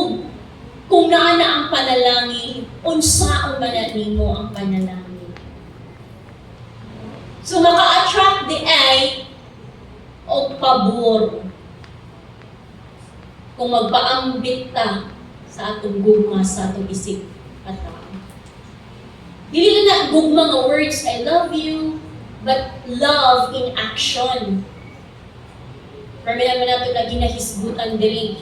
kung naa na ang panalangin, unsaon man nimo ang panalangin. So maka-attract the eye o pabor kung magpaambit ta sa atong gugma, sa atong isip at tao. Dili na gugma nga words, I love you, but love in action. Pero naman nato na ginahisgutan diri.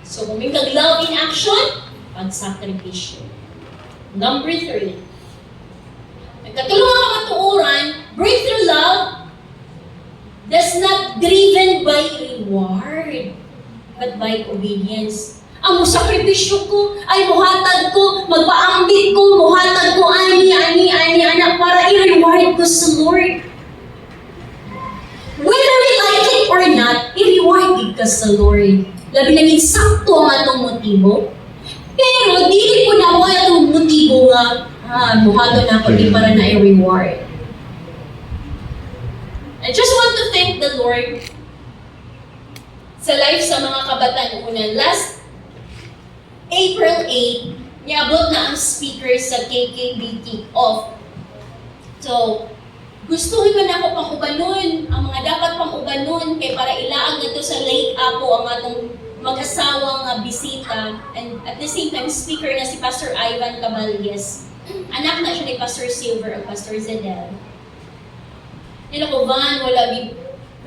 So, kung may love in action, pagsakripisyo. Number 3. Nagkatulong ang katuuran, breakthrough love does not driven by reward, but by obedience. Ang sakripisyo ko ay muhatag ko, magpaambit ko, muhatag ko ani, anak para i-reward ko sa Lord. Whether we like it or not, i-reward ka sa Lord. Labi naging sakto ang atong motibo. Pero dili ko na mo itong motibo nga, muhatag na ako di para na i-reward. I just want to thank the Lord sa life sa mga kabataan una. Last April 8, niabot na ang speaker sa KKB kick-off. So, gustuhin man ako pang ubanon, ang mga dapat pang ubanon, kay para ilaag na to sa Lake Apo ang atong mag-asawang bisita. And at the same time, speaker na si Pastor Ivan Caballes. Anak na siya ni Pastor Silver o Pastor Zedel. Nila ko, Van,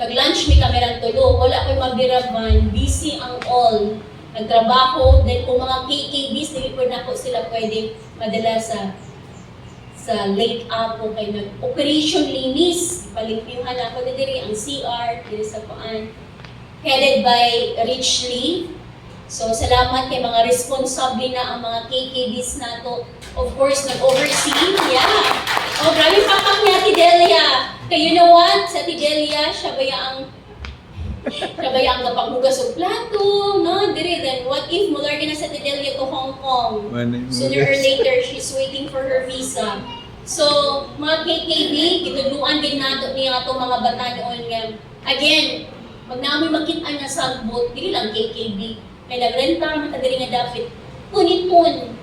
nag-lunch may kamerang tulo, wala ko'y mabira, Van, busy ang all. Nagtrabaho, then kung mga KKBs, hindi po na po sila pwede madala sa Lake Apo, kay nag-operation linis, palimpyuhan ako na diri ang CR, diri sa Paan, headed by Rich Lee. So, salamat kay mga responsable na ang mga KKBs na to. Of course, nag-oversee, yeah. Oh, grabe papak niya, Tidelia. Kaya you know what? Sa Tidelia, siya ba yung kapaghugas o plato, no? Dire, then what if mular na sa Tidelia to Hong Kong? Sooner or later, she's waiting for her visa. So, mga KKB, gituluan din nato niya itong mga bata noon nga. Again, pag namin makita na sa boat, dili lang KKB. May nagrenta, matagari nga dapat. Punit-pun.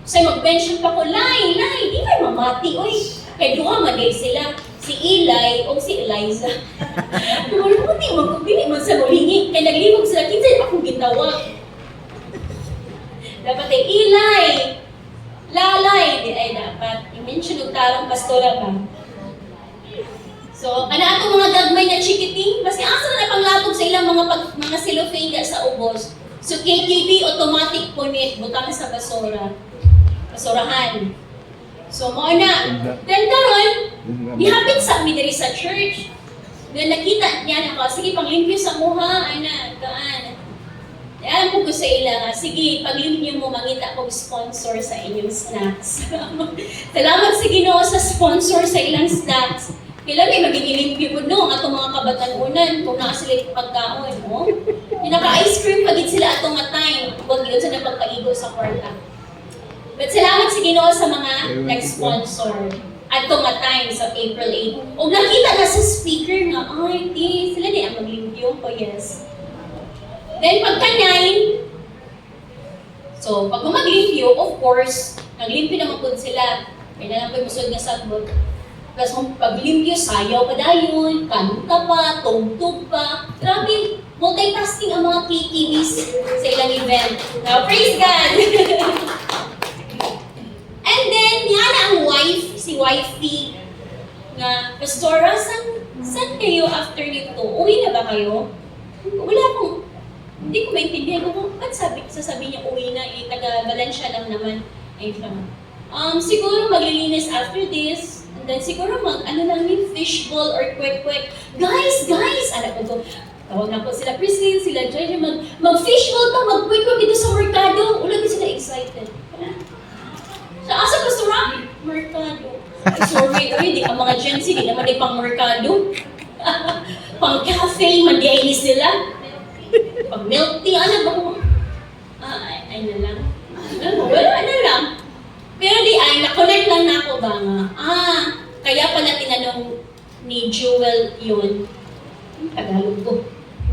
Sa'y mag-mention pa ko, Lai, di may mamati, oy. Kaya duha man din sila. Si Eli o si Eliza. Kung puti, magpapili man sa mulingi. Kaya naglibog sila, kinsa akong gitawag. Dapat ay Eli, Lalay, di ay dapat. I-mention yung tarong pastora pa. So, kana atong mga gagmay na chikiting, basta asa na panglabog sa ilang mga cellophane sa ubos. So, KKB automatic punit, butang sa basurahan. So, mo na. Then karon, ihapit sa amin diri sa church. Then nakita niya na sige, panglimpyo sa muha, kaan. Alam ko sa ila nga, sige, paglimpyo mo, mangita kong sponsor sa inyong snacks. Salamat sa Ginoo sa sponsor sa ilang snacks. Kailan may magigilimpyo po no, atong mga kabatanunan, kung naa sila yung pagkaon, no? Yung naka-ice cream, pagit sila atong nga time, huwag yun sa napagpaigo sa kwarta. But salamat sa Ginoo sa mga nag-sponsor at nga time sa April 8. O nakita na sa speaker nga, ay, sila di ang maglimpyo ko, yes. Then pagka 9, so pag maglimpyo, of course, naglimpyo naman po sila. Kaya na lang po yung musod na sagbot. Tapos kung paglimpyo, sayaw pa dayon, kanta pa, tugtog pa. Grabe, multitasking ang mga KKBs sa ilang event. Now, praise God! And then, yan ang wife, si wifey, na, Pastora, saan kayo after nito? Uwi na ba kayo? Wala akong, hindi ko maintindihan kung ba't sasabihin niya uwi na, taga-Valencia lang naman. Ay, siguro maglilinis after this, and then siguro namin fishbowl or kwek-kwek. Guys! Alam ko to, tawag na po sila Priscilla, sila Joy, mag-fishbowl ka, mag-kwek-kwek dito sa merkado. Ulan din sila excited. Sa asa pastora? Merkado. Sorry, di ang mga Gen Z, di naman ay pang merkado. Pang cafe, mandiainis nila. Pag milk tea, ano ba ko? Ay na lang. Wala na lang. Pero na-connect lang na ako ba nga. Kaya pala tinanong ni Jewel yun. Tagalog ko.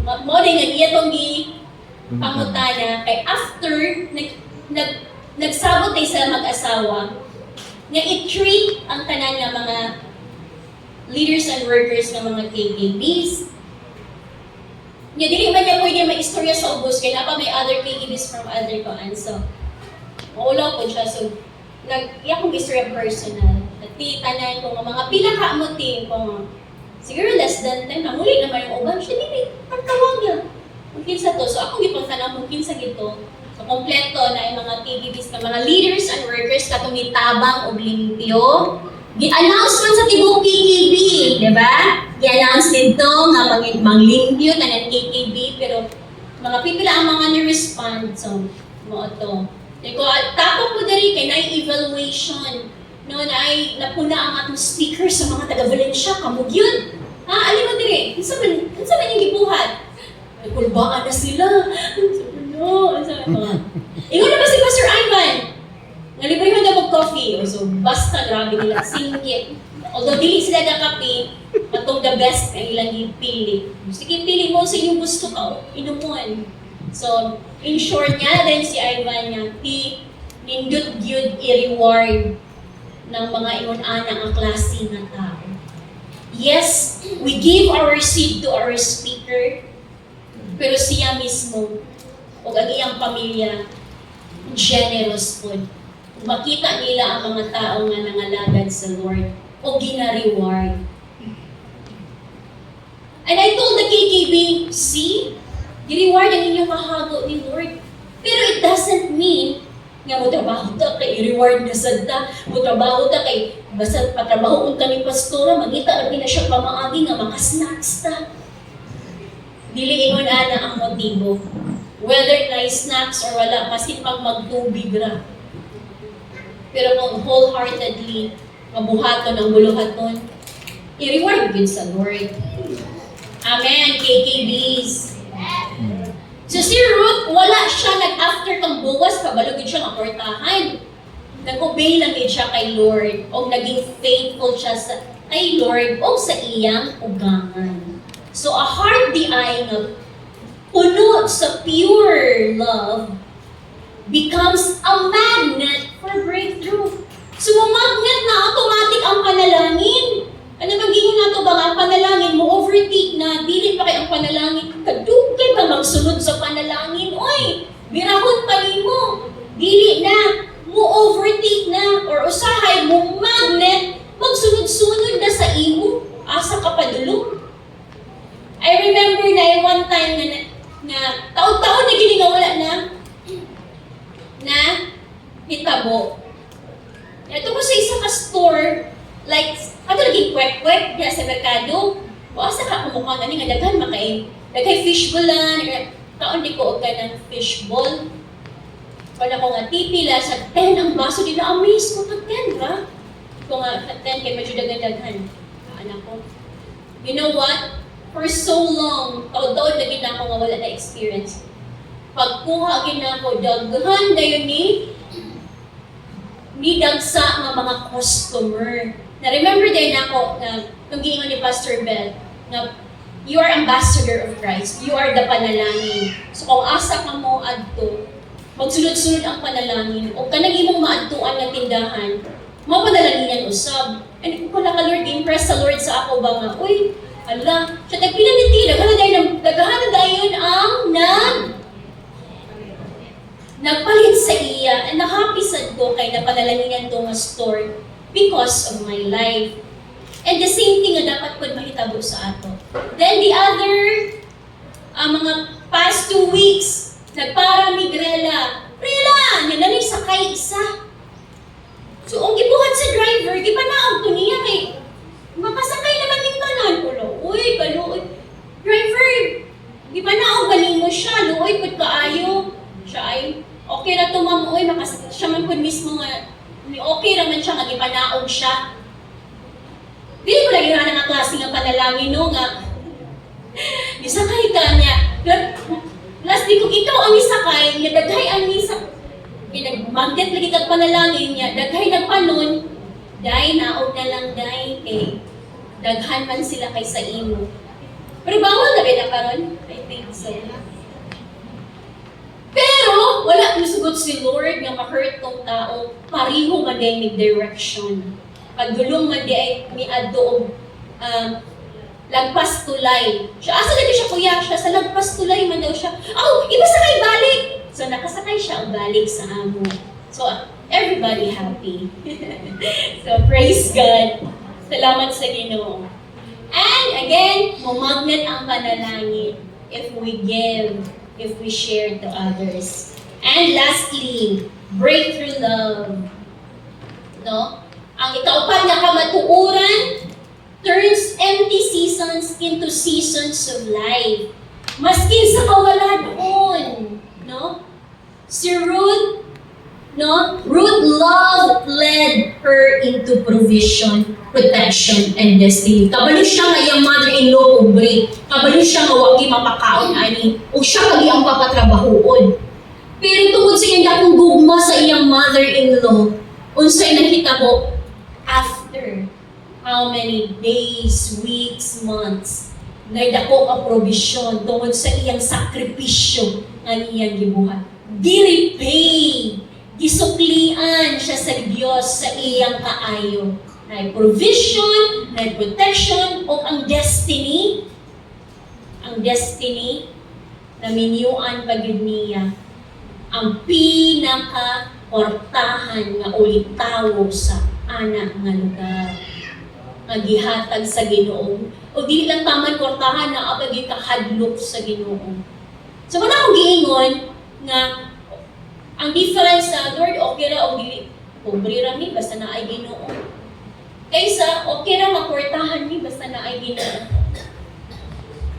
Mo din nga itong pangutana kay after nagsabot tayo sa mag-asawa nga i-treat ang tanan nga mga leaders and workers ng mga KKBs. Nga dili man niya pwede may istorya sa ubos kaya na pa may other KKBs from other koan. So, maulaw po siya. So, iya kong istorya personal. Tanan ko nga mga pila ka mo team kung siguro less than 10, namuli naman yung uban siya dili. Ang tawag niya. Mungkin sa to. So, ako gipang tanang mungkin sa gito. So, kompleto na yung mga KBBs na mga leaders and workers katong tabang o limpyo. Gi-announce man sa tibok KKB, di ba? Gi-announce dito nga manglimpyo na ng KKB, pero mga pipila ang mga ni-respond. So, mo ito. Ko, tapos po diri kay na-evaluation. No, napuna ang atong speaker sa mga taga-Valencia. Kamug yun. Ha? Alin mo diri? Unsa man yung gibuhat? Ay, kulbaan na sila. No, ingon na ba si Pastor Ivan? Nalibre mo daw mag-coffee. So, basta grabe nila. Singkit. Although dili sila nakape, matong the best ang ilang ipili. Sige, pili mo sa inyong gusto ka. Inumon. So, in short niya, then si Ivan niya, nindot gyud i-reward ng mga ingon-ana ang klase ng tao. Yes, we give our seed to our speaker, pero siya mismo, o ang iyang pamilya, generous po. Makita nila ang mga tao nga nangalagad sa Lord, o gina-reward. And I told the KKB, see, i-reward ang inyong kahago ni Lord. Pero it doesn't mean nga mo trabaho ta kay i-reward na sad ta, mo trabaho ta kay basta patrabaho unta ni pastora, magita ra na siya pamaagi nga maka-snacks ta. Dili ingon ana ang motibo. Whether na snacks or wala, masin pag magtubig ra. Pero kung wholeheartedly mabuhaton ang buluhaton, i-reward din sa Lord. Amen, KKBs. So si Ruth, wala siya nag-after kang buwas, kabalugin siya ng portahan. Nag-obey lang din siya kay Lord, o naging faithful siya kay Lord, o sa iyang ugangan. So a heart di ay nga puno sa pure love becomes a magnet for breakthrough. So magnet na automatic ang panalangin. Ano magiging nato ba ang panalangin mo overtake na dili pa kay ang panalangin kadugay ba magsunod sa panalangin oy birahon pa nimo dili na mo overtake na or usahay mo magnet magsunod-sunod na sa imo asa ka padulong. I remember na one time na taon-taon na gini nga wala na hitabo. Ito ko sa isa ka store like ato lagi kwek-kwek diya sa merkado. Basta ka kumukha gani nga daghan daghay fishbowl lan, taon di ko og kanang fishbowl. Wala ko nga tipila sa 10 ang baso di na amaze ko tag 10 ra. Ko nga 10 kay medyo daghan. Anak ko. You know what? For so long, taon-taon na gina ako nga wala na experience. Pagkuha gina ko daghan dayon ni dagsa nga mga customer. Na-remember din ako na itong giingon ni Pastor Bell na you are ambassador of Christ. You are the panalangin. So kung asa ka mo adto, magsunod-sunod ang panalangin o kanang imong maadtuan na tindahan, mapanalanginan usab. And kung pala ka Lord, impress sa Lord sa ako ba nga, uy, ala, siya tagpila ni Tila, dagahan na dayon ang nagpalit sa iya, and nakapisad ko kay napanalanginan to nga store because of my life. And the same thing nga dapat ko mahitabo sa ato. Then the other, mga past 2 weeks, nagpara mi Grela. Grela! Nilalay sakay isa. So, ang gibuhat sa driver, gipanaog ko niya kay makasakay naman yung tanan. Uy, kaluoy. Driver, gipanaog galing mo siya. Luoy, put kaayo. Siya ay, okay na to ma'am. Uy, siya man po mismo nga okay naman siya, nagipanaog siya. Dili ko lagi nga klase nga panalangin no nga. Isakay ka niya. Last di ko ikaw ang isakay, niya daghay ang pinag-magnet lagi kag panalangin niya, daghay nagpanon, dahi naog na lang dahi kay daghan man sila kay sa imo. Pero bawal na rin na karon? I think so. Pero, wala nasugot si Lord nga ma-hurt tong tao, pariho man din may direction. Pagdulong man di ay miadto og lagpas tulay. Siya, asa na siya kuya? Siya sa lagpas tulay man daw siya. Iba sakay balik! So, nakasakay siya ang balik sa amo. So, everybody happy. So, praise God. Salamat sa Ginoo. And again, magnet ang panalangin if we give, if we share to others. And lastly, breakthrough love. No? Ang ikaupat na kamatuuran turns empty seasons into seasons of life. Maskin sa kawalan, Si Ruth, no? Ruth love led her into provision, protection, and destiny. Kabalo siya nga iyang mother-in-law pobre. Kabalo siya nga wagi mapakaon ani. O siya kagi ang papatrabahoon. Pero tungod sa iyang dakong gugma sa iyang mother-in-law, unsay nakita mo after how many days, weeks, months, naidako ang provision tungod sa iyang sakripisyo nga iyang gibuhat. Di-repay, gisuklian siya sa Diyos sa iyang kaayo. Na provision, na protection, o ang destiny na minyuan pagid niya ang pinaka-portahan nga ulitawo sa anak nga lugar. Nga gihatag sa Ginoo. O di lang taman portahan na apagi kahadlok sa Ginoo. So wala akong giingon nga ang difference sa Lord, okay ra o dili pobre ra mi basta na ay Ginoo. Kaysa okay ra maportahan mi basta na ay Ginoo.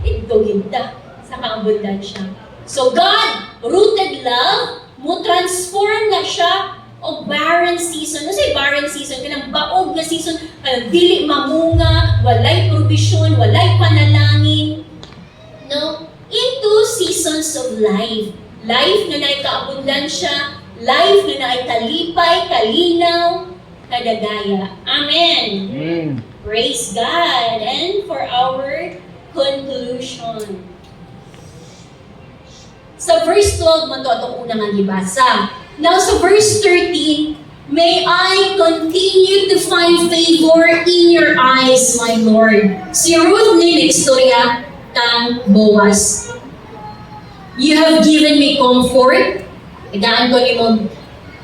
Ito ginta sa kaabundansya. So God, rooted love, mo transform na siya o barren season. Ano say barren season? Kanang baog na season, kanang dili mamunga, walay provision, walay panalangin. No? Into seasons of life. Life na naay kaabundansya, life na naay kalipay, kalinaw, kadagaya. Amen. Amen. Praise God. And for our conclusion. Sa verse 12 mo ito itong unang nagibasa. Now sa verse 13, may I continue to find favor in your eyes, my Lord. Si Ruth ni Victoria kang Boaz. You have given me comfort. Igaan ko ni mo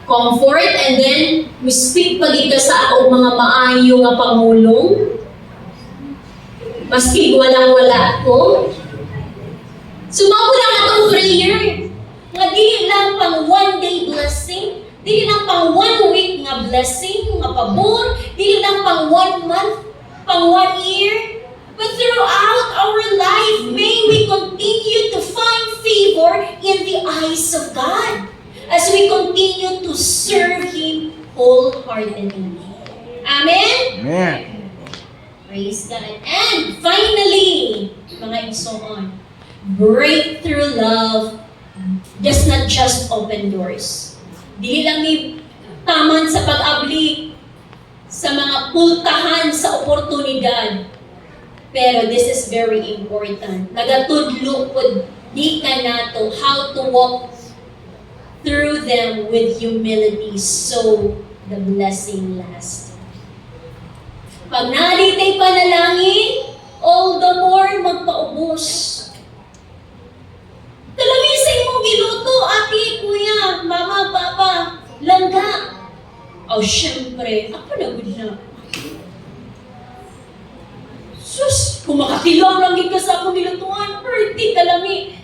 comfort, and then we speak pagid ka sa akong mga maayo nga pangulong. Maski walang-wala ko. Sumako lang atong prayer. Nga dili lang pang one day blessing, dili lang pang 1 week nga blessing, nga pabor, dili lang pang 1 month, pang 1 year. But throughout our life, may we continue to find favor in the eyes of God as we continue to serve Him wholeheartedly. Amen? Amen. Praise God. And finally, mga igsoon, breakthrough love does not just open doors. Dili lang ni taman sa pag-abli sa mga pultahan sa oportunidad. Pero this is very important. Nagatudlo po di ka nato how to walk through them with humility so the blessing lasts. Pag nalitay panalangin, all the more magpaubos. Talamisay mong giluto, ate, kuya, mama, papa, langga. O syempre, ako na good na. Sus, kung makatilaw lang ka sa akong gilutuan, pretty talami.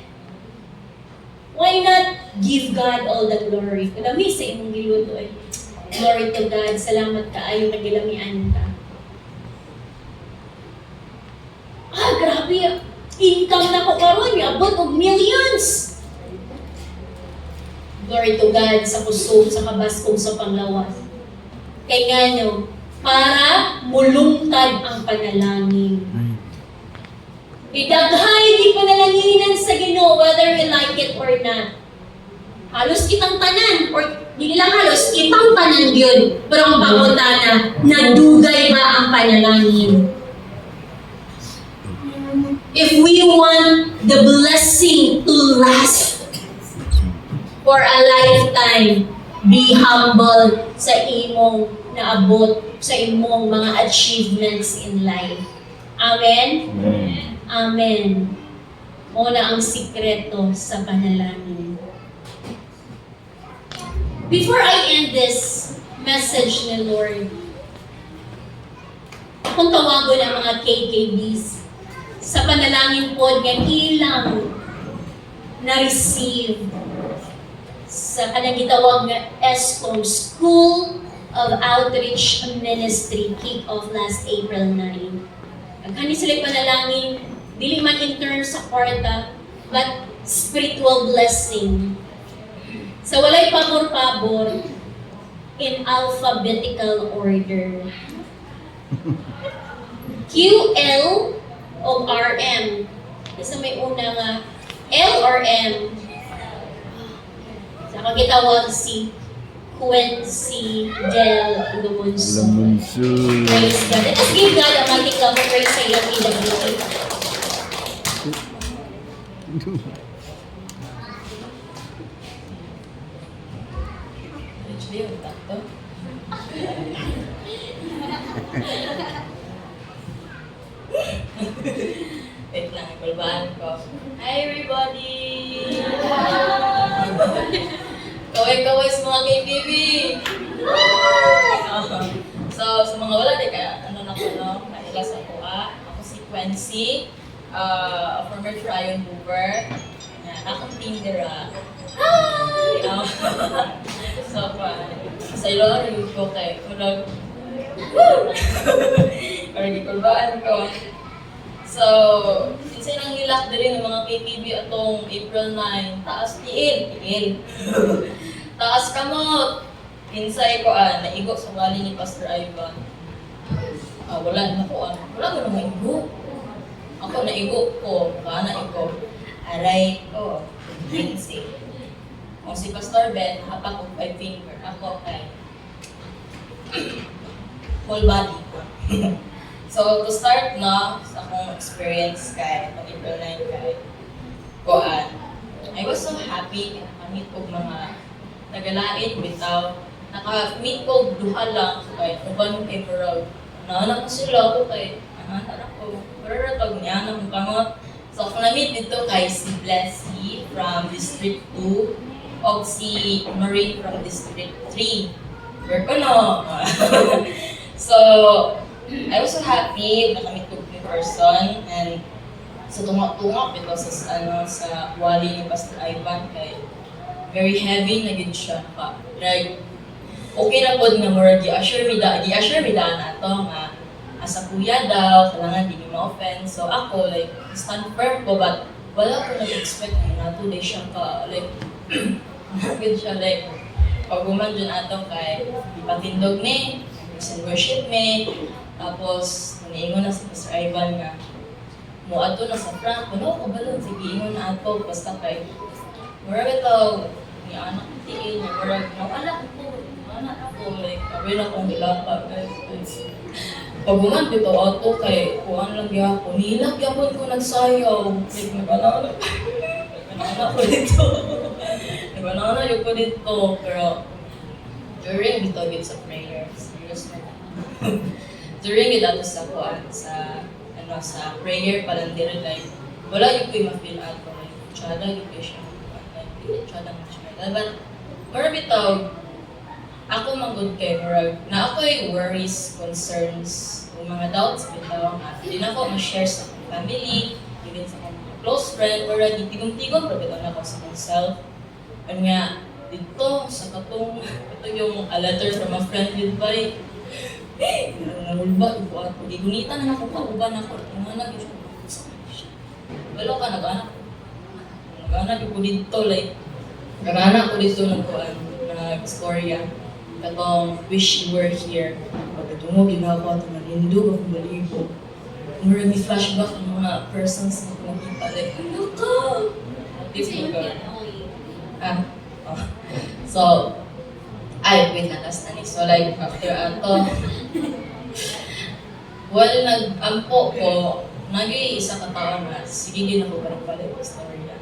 Why not give God all the glory? Kalami sa imong giluto eh. Glory to God, salamat ka, ayaw nagilamian ka. Grabe, income na ko karon, abot og millions. Glory to God sa kusog, sa kabaskong, sa panglawas. Kaya nga nyo, para mulungtad ang panalangin. Idaghay di panalanginan sa Ginoo whether we like it or not. Halos kitang tanan, or hindi lang halos, kitang tanan yun. Pero ang pangutana, nadugay ba ang panalangin? If we want the blessing to last for a lifetime, be humble sa imong naabot, sa imong mga achievements in life. Amen? Amen. Amen. Muna ang sikreto sa panalangin. Before I end this message ni Lord, akong tawagon ang mga KKBs sa panalangin po nga ilang na-receive sa kanang gitawag nga ESCOM, School of Outreach Ministry, kick-off last April 9. Kani sila panalangin, dili man in terms sa kwarta, but spiritual blessing Sa walay pabor-pabor, in alphabetical order. QL o RM. Kasi may una nga, L or M. Sa kagitawag si Quincy Del Lumunso. Praise God. Let us give God a mighty clap of praise sa iyong PWT. Wait lang, kulbaan ko. Hi everybody! Kaway-kaway sa mga KPB! So, sa mga wala, di kaya, ano na ko, no? Nailas ako, Ako si Quincy, former Tryon Hoover. Yan, akong Tinder, Hi! So, sa ilo, review ko kay Kulag. Parang gikulbaan ko. So, since nang hilak din ng mga KPB atong April 9, taas tiil. Taas kamot. Insay ko, naigo sa wali ni Pastor Ivan. Wala na ko, wala ko na maigo. Ako naigo ko, iko. Aray ko, Quincy. Kung si Pastor Ben, hapak ko 5 finger. Ako kay whole body. So, to start na sa akong experience kay April 9 kay Kuan, I was so happy na nakamit ko mga nagalait bitaw. Naka-meet ko duha lang kay uban kay Parag. Naanak ko sila ako kay anak ko. Pero tag niya na kung kamot. So, kung na-meet dito kay si Blessy from District 2 o si Marie from District 3. Pero no. So, I was so happy na kami to in person and sa tungak-tungak ito sa wali ni Pastor Ivan kay very heavy na gid siya pa. Like, okay na pod nga mura di-assure mi na to nga asa kuya daw, kailangan di ma-offend. So ako, like, stand firm ko but wala ko nag-expect na natuloy siya ka, like, good siya, like, pag guman dyan ato kay ipatindog ni, worship me, tapos, naniingon na si Pastor Ivan nga, mo ato na sa front, ano ko ba lang, sige, ingon na ato, basta kay, marag ito, ni anak ko tiin, marag, nawala ko, anak ako, like, abay na kong ilapa, guys. Pag guman dito ato kay, kuhan lang gyapon, nilag gyapon ko nagsayaw, like, nagbanana ko dito, nagbanana yung ko dito, pero, during dito, sa prayer, serious na. During it ato sa kuan sa prayer palandiran like wala yung ko'y ma-feel ato like tsada yung ko'y siya like hindi tsada na siya but more bitaw ako manggod kay murag na ako'y worries, concerns o mga doubts bitaw nga hindi na ako ma-share sa akong family even sa akong close friend or tigong-tigong pero bitaw na ako sa akong self and nga dito sa katong ito yung a letter from a friend goodbye. Nalulba, ipo ako. Gigunita na ako kauban ako. Nanganag yun. Wala ka, nag-anak. Nag-anak ko dito, like, nag-anak ko dito nag-storya. Katong, wish you were here. Pagkatungo, ginagawa ito, nalindog ako balibo. Marami flashback ng mga persons na nakita. Like, ano ka? So, wait na, last na ni. So, like, after ato, nag-ampo ko, naging isa ka tao na, sige, din ako parang pala yung storya.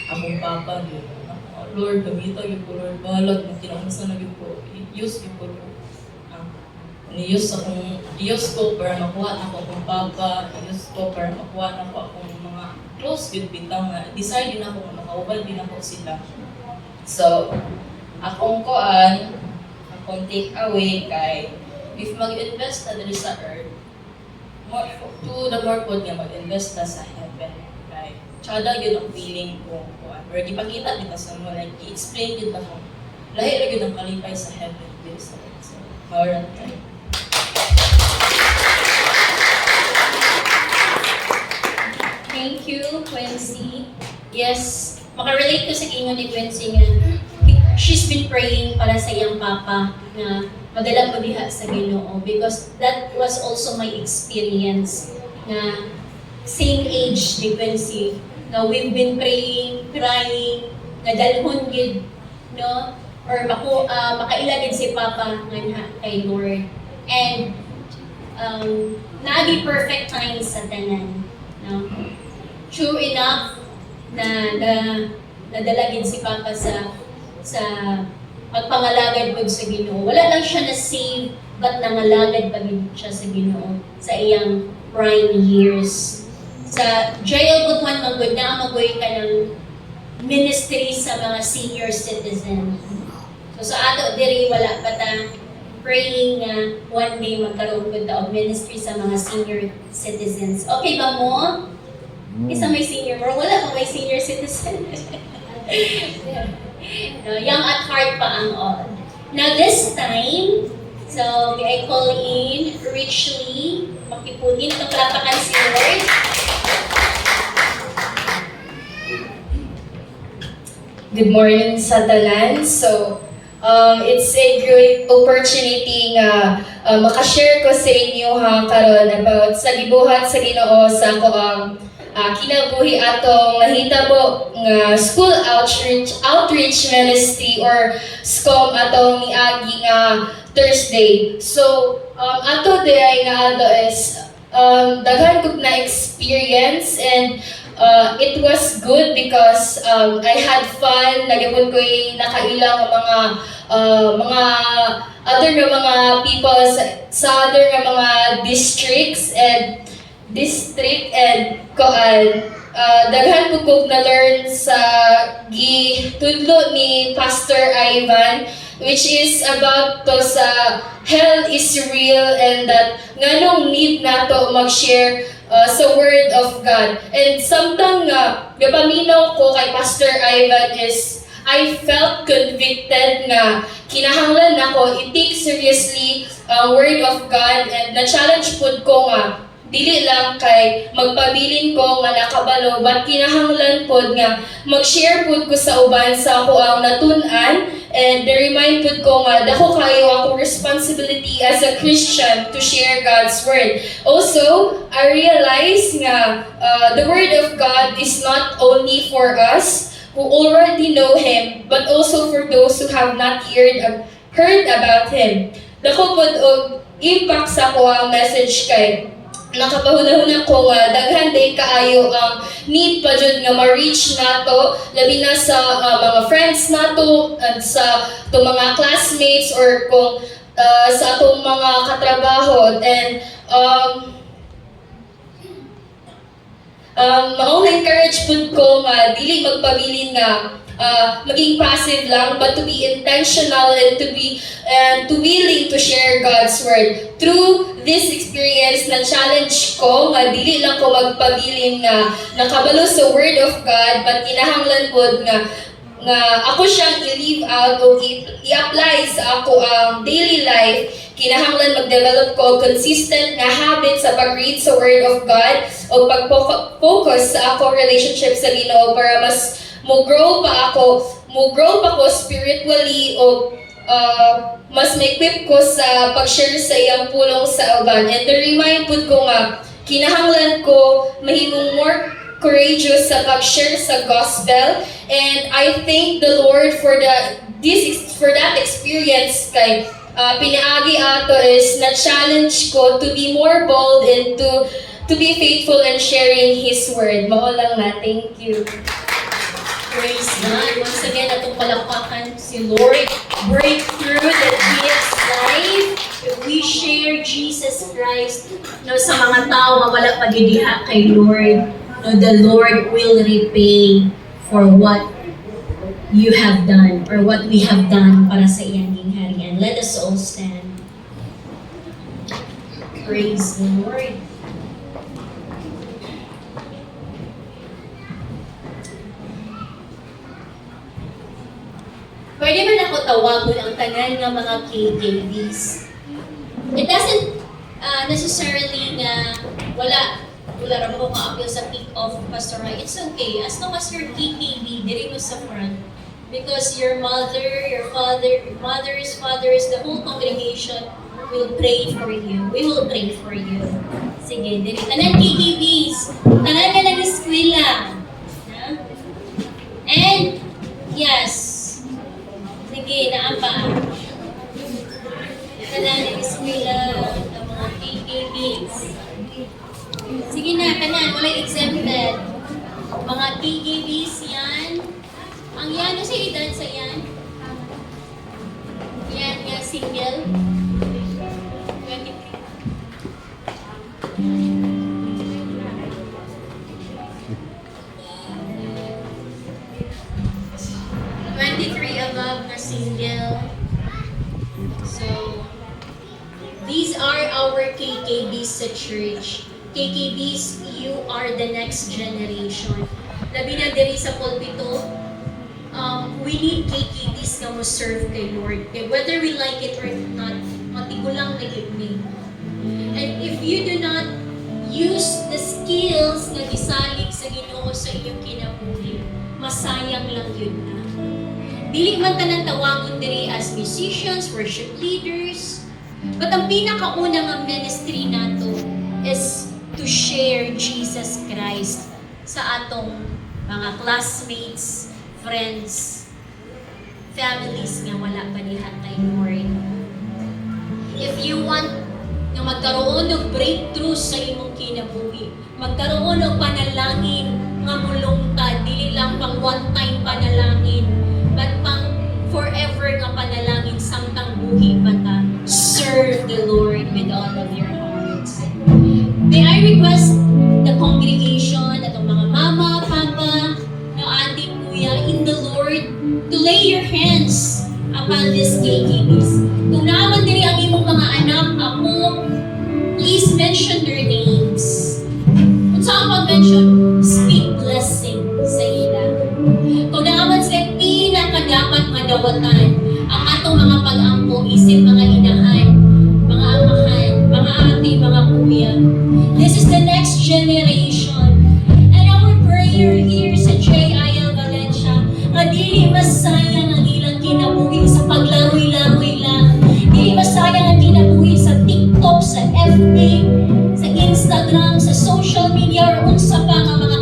Akong papa, yun. Lord, gamito yung ko, Lord, balag, kinakusa na yung ko, i-use yung ko, i-use ko para makuha na ako akong papa, i-use ko para makuha na ako akong mga close with bitang na, decide din ako na makawabal din ako sila. So, akong take away kay if mag-invest na dito sa earth, to the more po nga mag-invest na sa heaven. Kay tsada yun ang feeling ko. Or ipakita dito sa mo, like, i-explain dito ako. Lahi na yun ang kalipay sa heaven dito sa earth. So, mawaran tayo. Thank you, Quincy. Yes, makarelate ko sa inyo ni Quincy nga. she's been praying para sa iyang papa na madala mo diha sa Ginoo, because that was also my experience na same age difference na we've been praying, crying, na dalhon gid, no? Or makailagid si Papa nga kay Lord. And naagi perfect time sa tanan. No? True enough na nadalagid si Papa sa pagpangalagad po sa Ginoo. Wala lang siya na-save, but nangalagad pa rin siya sa Ginoo sa iyang prime years. Sa jail butuan magod na magoy ka ng ministry sa mga senior citizen. So sa ato diri wala pa ta praying nga one day magkaroon ko ta og ministry sa mga senior citizens. Okay ba mo? Isa may senior, pero wala pa may senior citizen. No, young at heart pa ang all. Now this time, so may I call in Richly, pakipunin itong palapakan si Lord. Good morning sa tanan. So, it's a great opportunity nga makashare ko sa inyo karon about sa gibuhat sa Ginoo sa ako ang kinabuhi atong nahitabo nga school outreach ministry or SCOM atong niagi nga Thursday. So, ato day nga ato is daghan ko na experience, and it was good because I had fun. Nagipon ko'y nakailang mga other nga mga people sa other nga mga districts and daghan ko kog na-learn sa gitudlo ni Pastor Ivan, which is about to sa hell is real, and that nganong need nato mag-share sa Word of God. And something nga gapaminaw ko kay Pastor Ivan is I felt convicted nga kinahanglan nako i-take seriously ang Word of God, and na-challenge pud ko nga dili lang kay magpabilin ko nga nakabalo, but kinahanglan pod nga mag-share pod ko sa uban sa ako ang natun-an, and remind pod ko nga dako kayo akong responsibility as a Christian to share God's word. Also, I realize nga the word of God is not only for us who already know Him, but also for those who have not heard about Him. Dako pod og impact sa ako ang message kay nakapahunahuna ko nga daghan day kaayo ang need pa jud nga ma-reach nato, labi na sa mga friends nato at sa to mga classmates or kung sa atong mga katrabaho. And ma-encourage pud ko nga dili magpabilin nga maging passive lang, but to be intentional and to willing to share God's word. Through this experience, na challenge ko nga dili lang ko magpabilin nga nakabalo sa word of God, but kinahanglan pod nga ako siyang i-live out o i-apply sa ako ang daily life. Kinahanglan mag-develop ko consistent nga habit sa pag-read sa Word of God o pag-focus sa ako relationship sa Ginoo para mas mo-grow pa ko spiritually o mas ma-equip ko sa pag-share sa iyang pulong sa uban. And remind pud ko nga kinahanglan ko mahimong more courageous sa pag-share sa gospel, and I thank the Lord for that experience kay pinaagi ato is na-challenge ko to be more bold and to be faithful in sharing His word. Mao lang na. Thank you. Praise God. Once again, atong palakpakan si Lord. Breakthrough that gives life. If we share Jesus Christ sa mga tao nga wala pagidiha kay Lord, the Lord will repay for what you have done or what we have done para sa iyang gingharian. Let us all stand. Praise the Lord. Pwede man ako tawagon ang tanan ng mga KKBs. It doesn't necessarily nga wala ra mo ka-appeal sa kick-off, Pastor Rai. It's okay. As long as you're KKB, diri mo sa front, Because your mother, your father, your mother's fathers, the whole congregation will pray for you. We will pray for you. Sige, dili. Tanan KKBs. Tanan na ng eskwela. Ha? And, yes. Sige, naapa. Tanan ng eskwela, ng mga KKBs. Sige na, kanan, wala exempted. Mga KKBs yan. Ang yan, sa edad sa yan? Yan, nga single. 23. Above na single. So, these are our KKBs sa church. KKBs, you are the next generation. Labi na diri sa pulpito, we need KKBs na mo serve kay Lord. Okay? Whether we like it or not, matigulang na me. And if you do not use the skills na gisalig sa Ginoo sa iyong kinabuhi, masayang lang yun na. Dili man tanan tawangon diri as musicians, worship leaders, but ang pinakauna nga ministry nato is to share Jesus Christ sa atong mga classmates, friends, families nga wala pa diha kay Lord. If you want nga magkaroon ng breakthrough sa imong kinabuhi, magkaroon ng panalangin nga mulungtad, dili lang pang one-time panalangin, but pang forever nga panalangin samtang buhi pa ta. Serve the Lord with all of your hearts. May I request the congregation, atong mga mama, papa, no auntie, kuya, in the Lord, to lay your hands upon these KKBs. Kung naaman diri ang imong mga anak, apo, please mention their names. Kung saan pag-mention, speak blessing sa ila. Kung naaman sila pinakadapat madawatan ang atong mga pag-ampo, isip mga inahan, mga amahan, mga ate, mga kuya. This is the next generation. And our prayer here sa JIL Valencia, nga dili masayang ang ilang kinabuhi sa paglaroy-laroy lang. Dili masayang ang kinabuhi sa TikTok, sa FB, sa Instagram, sa social media, or unsa pa nga mga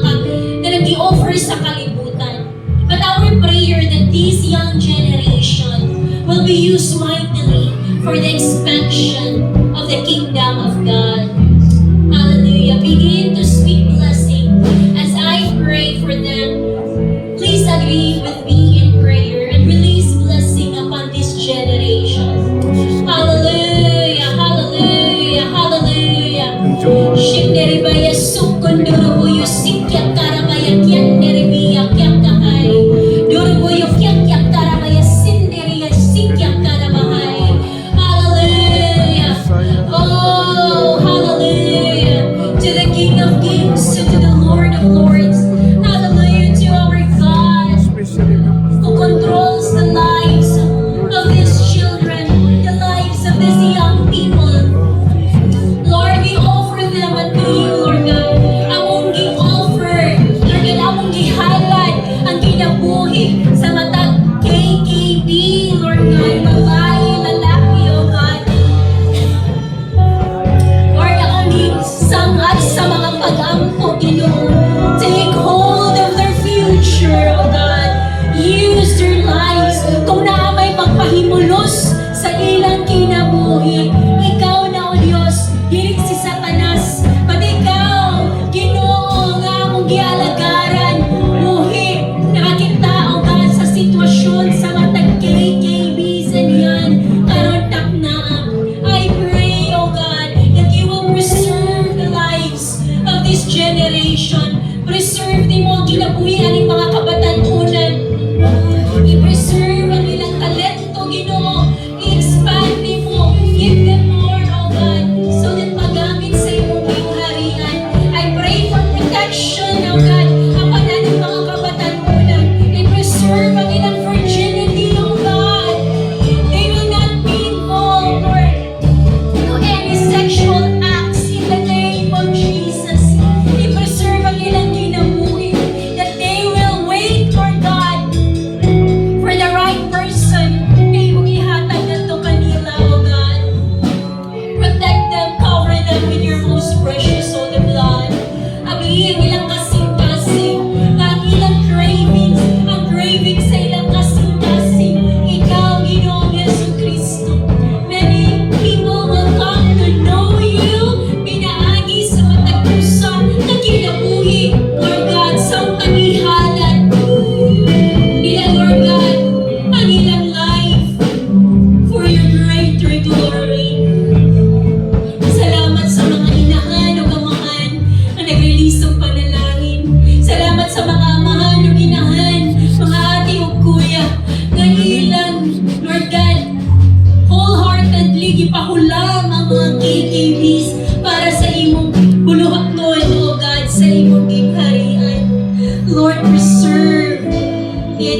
na nag-i-offer sa kalibutan. But our prayer that this young generation will be used mightily for the expansion of the kingdom of God. Hallelujah. Begin to speak blessing as I pray for them. Please agree with me in prayer and release blessing upon this generation. Hallelujah, hallelujah, hallelujah. Shinderibaya sukundurubuyo sikyak karamaya kyanderibaya kyakahay. Durubuyo kyak karamaya sinderiya sikyak karamahay. Hallelujah. Oh, hallelujah. To the King of Kings and to the Lord of Lords. Hallelujah to our God.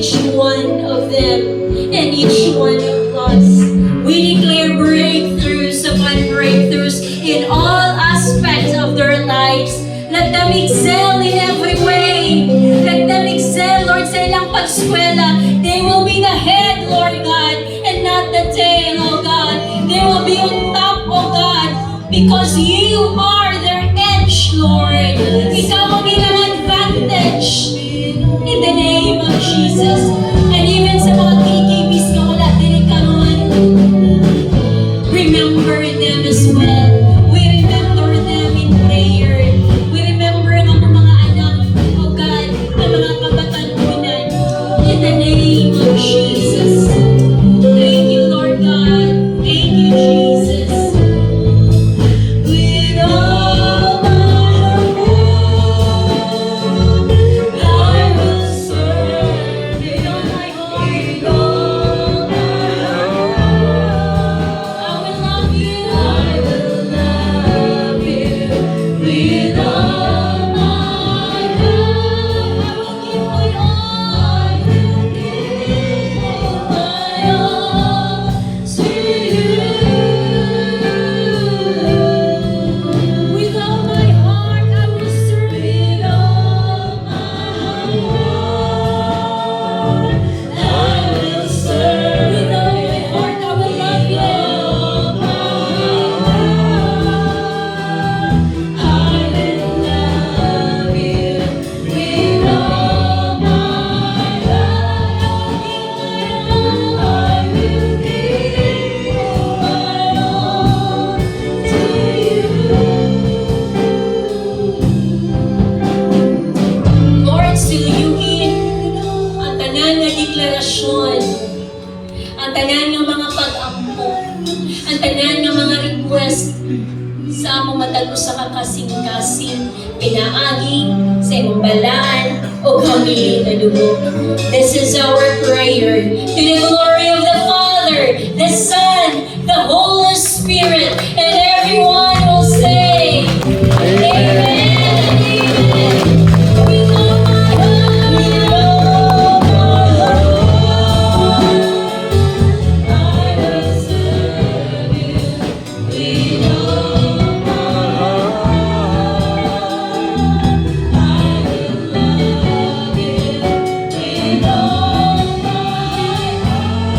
each one of them and each one of us. We declare breakthroughs upon breakthroughs in all aspects of their lives. Let them excel in every way. Let them excel, Lord, sa ilang pagskwela. They will be the head, Lord God, and not the tail, oh God. They will be on top, oh God, because you are their edge, Lord. Ikaw ang ilang advantage. In the name of Jesus. And even sa mga KKBs na wala din karon, remember them as well. We remember them in prayer. We remember ang mga anak, oh God, ang mga kabatanunan. In the name of Jesus. Thank you, Lord God. Thank you, Jesus. With all my heart, I will serve with all my heart. With all my heart, I will love you. I will love you with all my heart. I will give my all. I will give my all to you. With all my heart, I will serve. With all my heart, I will serve. With all my heart, I will love you. I will love you. With all my heart, I will give my all to you. Lord, siluyuin ang tanan nga deklarasyon, ang tanan nga mga pag-ampo, ang tanan nga mga request sa among matag sa kakasing-kasing pinaagi sa imong balaan o kami na dugo. This is our prayer to the glory of the Father, the Son, the Holy Spirit, and everyone will say, Amen. Amen. With all my heart, with all my heart, I will serve you. With all my heart, I will love you. With all my heart.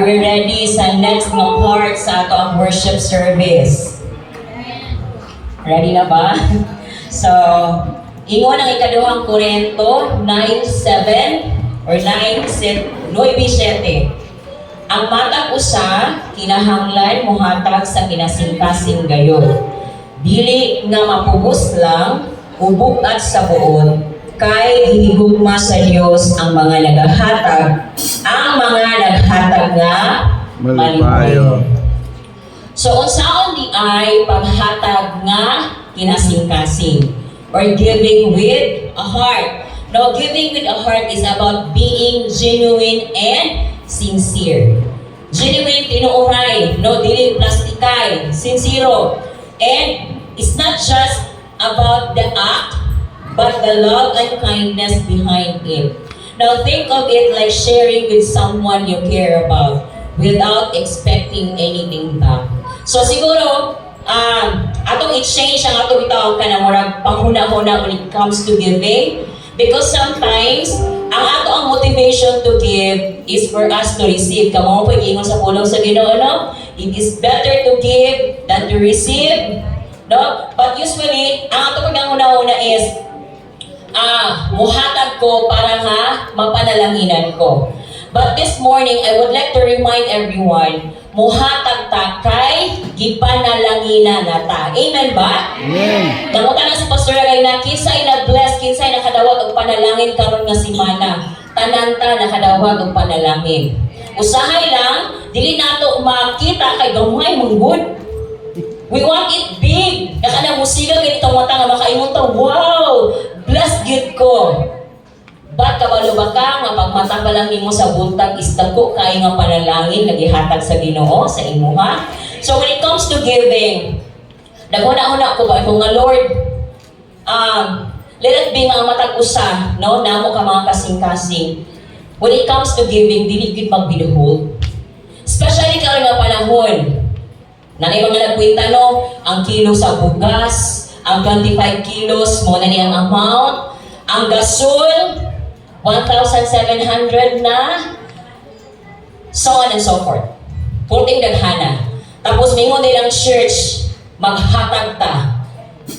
Are we ready sa next na part sa ato ang worship service? Ready na ba? So, ingon ang ikaduhang Korinto 9:7 or 9:7. Ang matag usa kinahanglan mohatag sa kinasing-kasing gayon. Dili nga mapubos lang ubukat sa buod kay gihigugma sa Dios ang mga naghatag nga malipayon. So unsaon di ay paghatag nga kinasing-kasing or giving with a heart. No, giving with a heart is about being genuine and sincere. Genuine tinuuray, no dili plastikay, sincero. And it's not just about the act, but the love and kindness behind it. Now think of it like sharing with someone you care about without expecting anything back. So siguro, atong i-change ang atong itawag ka na murag panghuna-huna when it comes to giving. Because sometimes, ang ato ang motivation to give is for us to receive. Kamo po ingon sa pulong sa Ginoo, no? It is better to give than to receive. No? But usually, ang ato panghuna-huna is, muhatag ko para nga mapanalanginan ko. But this morning, I would like to remind everyone, muhatag ta kay gipanalanginan nata. Amen ba? Amen. Nanguta na si Pastor Agay na kinsay na-bless, kinsay nakadawat og panalangin karon nga semana. Tanan ta nakadawat og panalangin. Usahay lang, dili nato makita kay gamay manggod. We want it big. Nakana musika gid itong mata nga makaingon ta, wow, blessed gid ko. Ba't kabalo ba ka nga pagmata pa lang nimo sa buntag is dako kay nga panalangin nagihatag sa Ginoo sa imuha? So when it comes to giving, naguna-una ko ba kung nga Lord, let it be nga matag usa, no? Namo ka mga kasing-kasing. When it comes to giving, dili gid magbiduhol. Especially karon nga panahon. Nanay mga nagkwenta no, ang kilo sa bugas, ang 25 kilos mo na niyang amount, ang gasol 1,700 na, so on and so forth. Punting daghana. Tapos mingon din ang church, maghatag ta.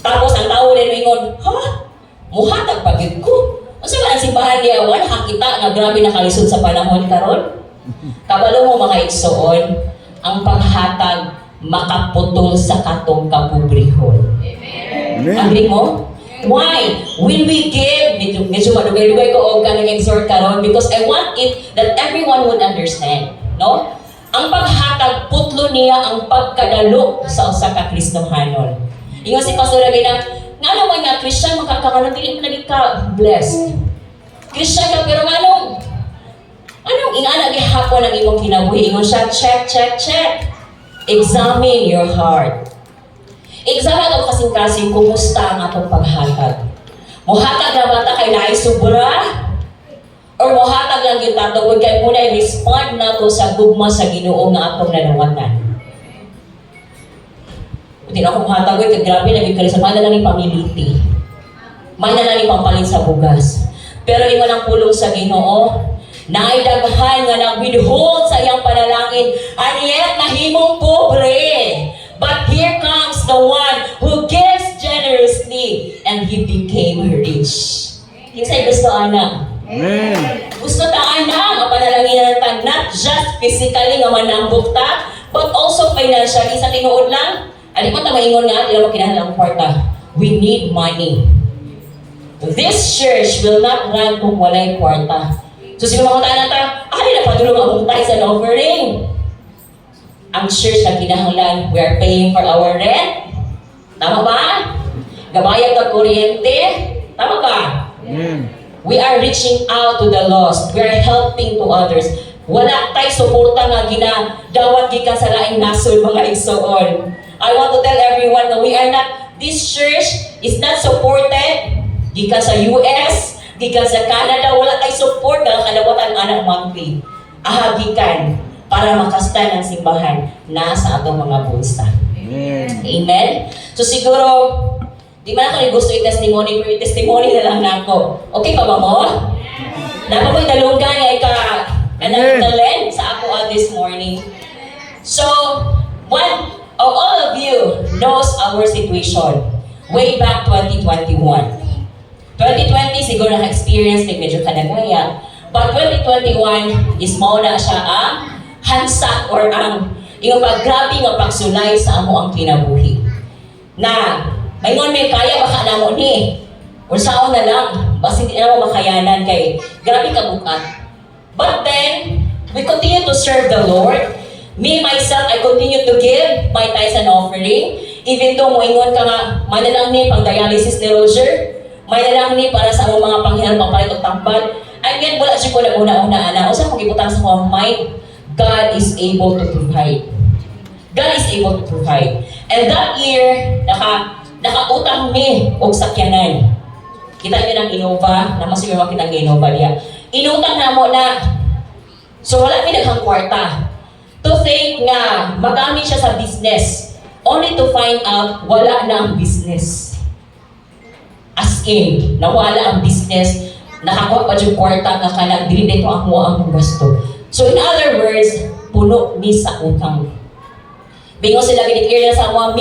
Tapos ang tao din mingon, ha? Muhatag pa gid ko? Ano ba ang simbahan niya? Wala hakita nga grabe nakalisod sa panahon karon. Kabalo mo mga igsoon, ang paghatag makaputol sa katong kapobrehon. Amen. Agree mo? Why? When we give, medyo madugay-dugay ko o kanang exhort karon because I want it that everyone would understand. No? Ang paghatag, putlo niya ang pagkadalo sa usa ka Kristohanon. Ingon si Pastor Agina, nga naman nga, Christian, makakakaroon, dili mo naging ka blessed. Christian ka, pero anong ingana gihapon ang imong kinabuhi? Ingon siya, check. Examine your heart. Examine ang kasing-kasing kumusta ang atong paghatag. Muhatag na bata kay naay sobra? Or muhatag lang yung tatawag kay muna i-respond na to sa gugma sa Ginoo nga atong nanawatan. Hindi na akong muhatag kay grabe na bigkali sa mana lang ni pamiliti. Mana lang ni pampalit sa bugas. Pero di man ang pulong sa Ginoo, naidaghan nga nag-withhold sa iyang panalangin, and yet nahimong pobre. But here comes the one who gives generously, and he became rich. Kinsay gusto anak? Amen. Gusto ta anak, ang panalangin natin, not just physically nga manambok ta, but also financially. Sa tinuod lang, ali mo ta maingon nga, di mo kinahanglan kwarta. We need money. This church will not run kung walay kwarta. So sino makuntaan natin, na padulong ang tayo sa offering. Ang church na kinahanglan, we are paying for our rent. Tama ba? Gabayad ng kuryente. Tama ba? Amen. We are reaching out to the lost. We are helping to others. Wala tayo suporta nga ginadawat gikan sa laing nasod mga igsoon. I want to tell everyone na we are not, this church is not supported gikan sa US, gikan sa Canada, wala tayo support nga kalawatan anak monthly. Ahagikan para makasta ng simbahan na sa atong mga bulsa. Amen. Amen? So siguro, di man ako gusto i-testimony, pero i-testimony na lang nako. Okay pa ba mo? Dapat mo'y dalunggan nga And Amen. nag-talent sa ako this morning. So, one of all of you knows our situation way back 2021. 2020 siguro na-experience may medyo kanagaya. But 2021 is mao na siya ang hansa or ang yung paggrabe nga pagsulay sa amo ang kinabuhi. Na mayngon may kaya baka namo ni. Unsaon na lang, basta hindi na mo makayanan kay grabe ka bukat. But then, we continue to serve the Lord. Me, myself, I continue to give my tithes and offering. Even though moingon ka nga, manalang ni pang dialysis ni Roger, manalang ni para sa among mga panghinal papalit o tambal. And yet, wala siya ko na una-una ana. Usa kong ibutang sa mga mind, God is able to provide. God is able to provide. And that year, nakautang mi og sakyanan. Kita niyo ng Innova, na mas yung makita ng Innova niya. Inutang na mo na, so wala mi naghang kwarta. To think nga, magamit siya sa business. Only to find out, wala na ang business. As in, nawala ang business, nakakuha pa yung kwarta nga kanang dili dito ang gasto. So in other words, puno ni sa utang. Bingo sila ginikir na sa mga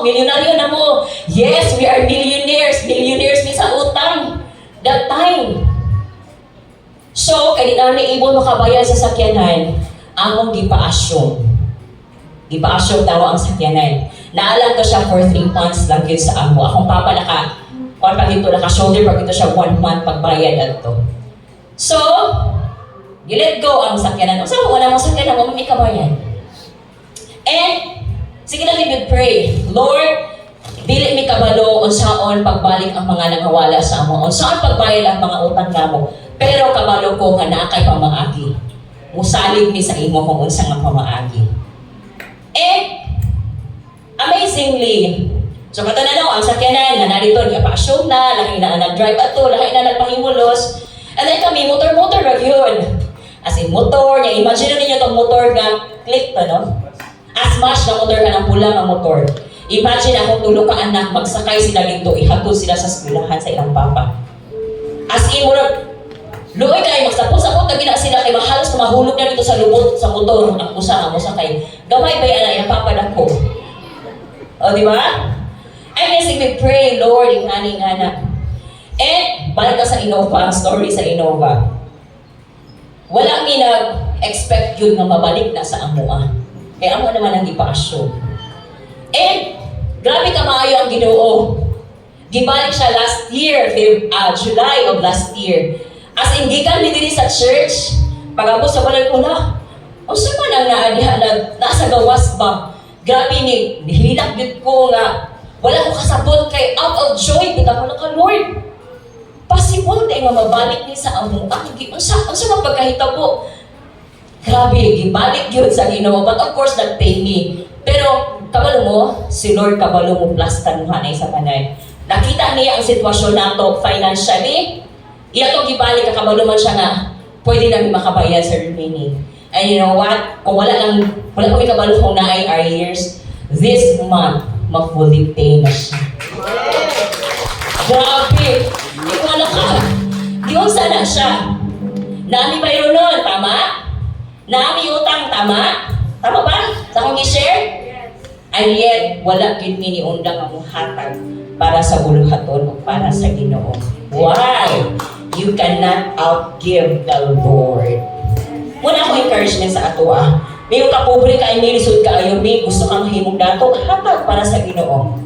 milyonaryo na mo. Yes, we are millionaires ni sa utang. That time. So, kaya di namin able makabayad sa sakyanan, among gipa-assume. Gipa-assume daw ang sakyanan. Naalam ko siya for 3 months lang yun sa amo. Akong papa naka-shoulder pag ito siya 1 month pagbayad at to. So, you-let go ang sakyanan. O saan wala mong sakyanan, wala may kabayan. And, sige lang we pray, Lord, dili mi kabalo unsaon pagbalik ang mga nangawala sa amo. Unsaon pagbayad ang mga utang namo. Pero kabalo ko nga naa kay pamaagi. Musalig mi sa imo kung unsa nga pamaagi. And amazingly, so katanaw ang sakyanan nga narito niya pa-assume na, lahi na nag-drive ato, lahi na nagpahimulos. And then kami motor ra yun. As in motor, niya imagine niyo tong motor nga click to, no? As much na motor ka ng pula ng motor. Imagine akong tulo ka anak, magsakay sila dito, ihatod sila sa eskwelahan sa ilang papa. As in, luoy kayo, magsapot-sapot na gina sila kay mahalos na mahulog na dito sa lubot, sa motor, ang usa nga mo sakay. Gamay ba yan ang papa na ko? O, di ba? And yes, we pray, Lord, yung aning-anak. And, balik ka sa Innova, ang story sa Innova. Walang nag-expect yun na mabalik na sa amuan. Kaya amo naman ang ipa-assume. And, grabe ka maayo ang Ginoo. Gibalik siya last year, July of last year. As in, gikan ni diri sa church, pagabos sa balay ko na, o saan man ang naadihan, nasa gawas ba? Grabe ni, hilak din ko nga, wala ko kasabot kay out of joy, bita ko na ka, Lord. Possible tayo nga mabalik ni sa amo. Ang sa mapagkahitabo. Grabe, gibalik yun sa Ginoo. But of course, nag-pay me. Pero, kabalo mo, si Lord kabalo mo plus tanuhanay sa panay. Nakita niya ang sitwasyon nato financially. Iya itong gibalik, kakabalo man siya nga, pwede namin makabayad sa remaining. And you know what? Kung wala kami kabalo kung na-ay our years, this month, ma-fully pay na siya. Grabe! Ikaw ka. Diyon sana siya. Nami bayro nun, tama? Nami utang, tama? Tama ba? Sa akong i-share? And yet, wala gid mi ni undang ang hatag para sa buluhaton o para sa Ginoo. Why? You cannot outgive the Lord. Muna ako encouragement sa ato May ka pobre ka ay may lisod ka ayo, may gusto kang himong dato, hatag para sa Ginoo.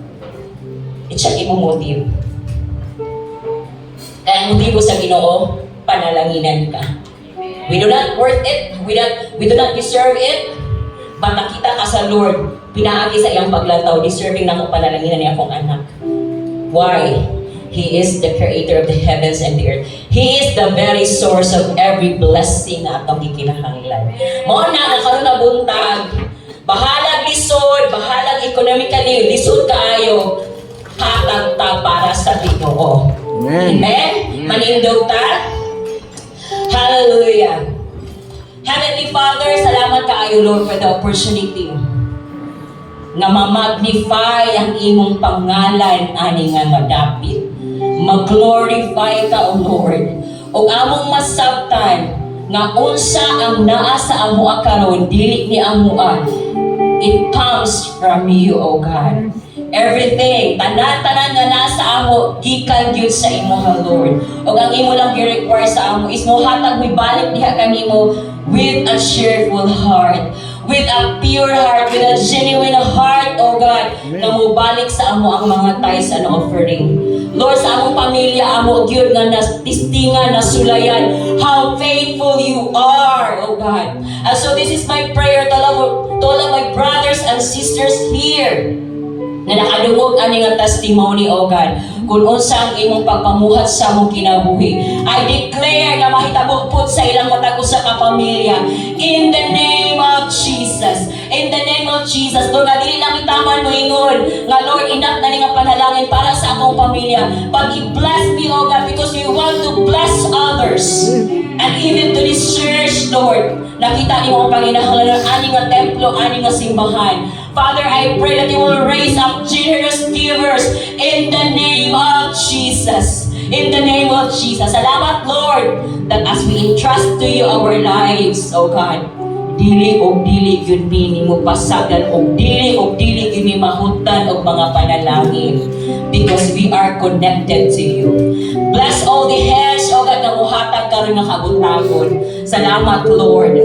I-check mo motive. Kaya ang motibo sa Ginoo, panalanginan ka. We do not worth it. We do not deserve it. But nakita ka sa Lord, pinaagi sa iyang paglantaw, deserving na kong panalanginan niya akong anak. Why? He is the creator of the heavens and the earth. He is the very source of every blessing na atong gikinahanglan. Mao na karon na buntag, bahalag lisod, bahalag economically, lisod kaayo, hatag ta para sa Ginoo. Amen. Amen? Manindog ta? Hallelujah. Heavenly Father, salamat kaayo Lord for the opportunity na ma-magnify ang imong pangalan ani nga madapit. Mag-glorify ka, O Lord. O among masabtan nga unsa ang naa sa amoa karon dili ni amoa. It comes from you, O God. Everything, tanan-tanan nga nasa amo, gikan gyud sa imo, ha Lord. O ang imo lang gi-require sa amo is mo hatag mi balik diha kanimo with a cheerful heart, with a pure heart, with a genuine heart, O God, na mo balik sa amo ang mga tithes and offering. Lord, sa among pamilya, amo gyud nga nastistingan, nasulayan how faithful you are, O God. And so this is my prayer to all of my brothers and sisters here na nakadungog ani nga testimony, O God, kung unsa ang imong pagpamuhat sa among kinabuhi. I declare na mahitabo pud sa ilang matag usa ka pamilya in the name of Jesus. In the name of Jesus, Lord, nga dili lang itaman mo ingon nga Lord, enough na ni nga panalangin para sa akong pamilya. But i-bless me, O God, because we want to bless others. And even to this church, Lord, nakita niyo ang panginahanglan ani nga templo, ani nga simbahan. Father, I pray that you will raise up generous givers in the name of Jesus. In the name of Jesus. Salamat, Lord, that as we entrust to you our lives, O God, dili og dili gyud mi mo pasagan og dili gyud mi mahutan og mga panalangin because we are connected to you. Bless all the hands, O God, na muhatag karon nga kabutagon. Salamat, Lord,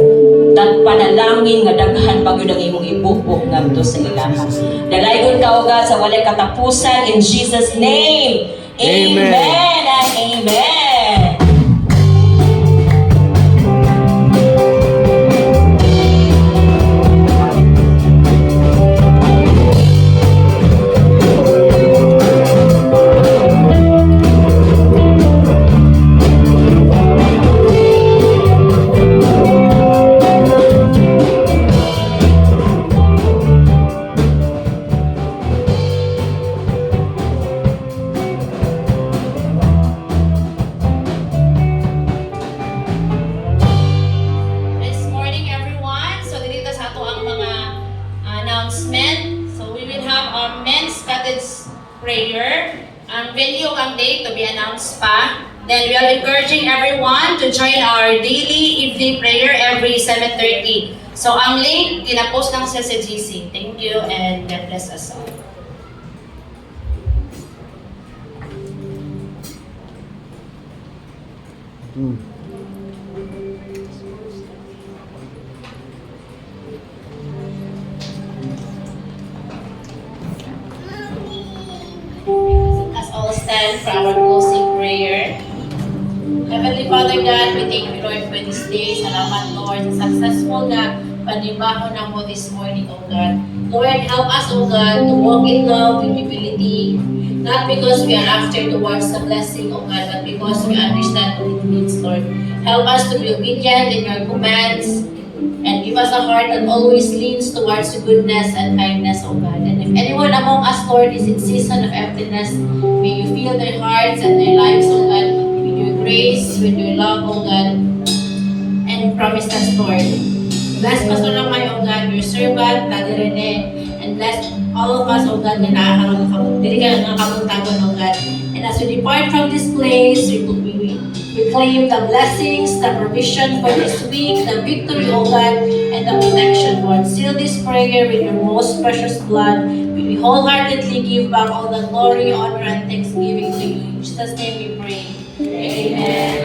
that panalangin nga daghan pa gyud ang imong ibukbok ngadto sa ilaha. Dalaygon ka, O God, sa walay katapusan in Jesus name. Amen. Amen and amen. This morning, everyone. So, dito sa ato ang mga announcement. So, we will have our men's cottage prayer. Ang venue ang date to be announced pa. Then, we are encouraging everyone to join our daily evening prayer every 7:30. So, ang link, tinapost lang siya sa GC. Thank you and God bless us all. Let's all stand for our closing prayer. Heavenly Father God, we thank you, Lord, for this day. Salamat, Lord, sa successful na panibaho na mo this morning, O God. Lord, help us, O God, to walk in love, in humility, not because we are after towards the blessing, O God, but because we understand what it means, Lord. Help us to be obedient in your commands, and give us a heart that always leans towards goodness and kindness, O God. And if anyone among us, Lord, is in season of emptiness, may you fill their hearts and their lives, O God, with your grace, with your love, O God, and promise us, Lord. Bless Pastor Lamay, O God, your servant, Daddy Rene, and bless all of us, O God, na nakakaroon ng kabuntagon, O God. And as we depart from this place, we claim the blessings, the provision for this week, the victory, O God, and the protection, Lord. Seal this prayer with your most precious blood. We wholeheartedly give back all the glory, honor, and thanksgiving to you. In Jesus' name we pray. Amen.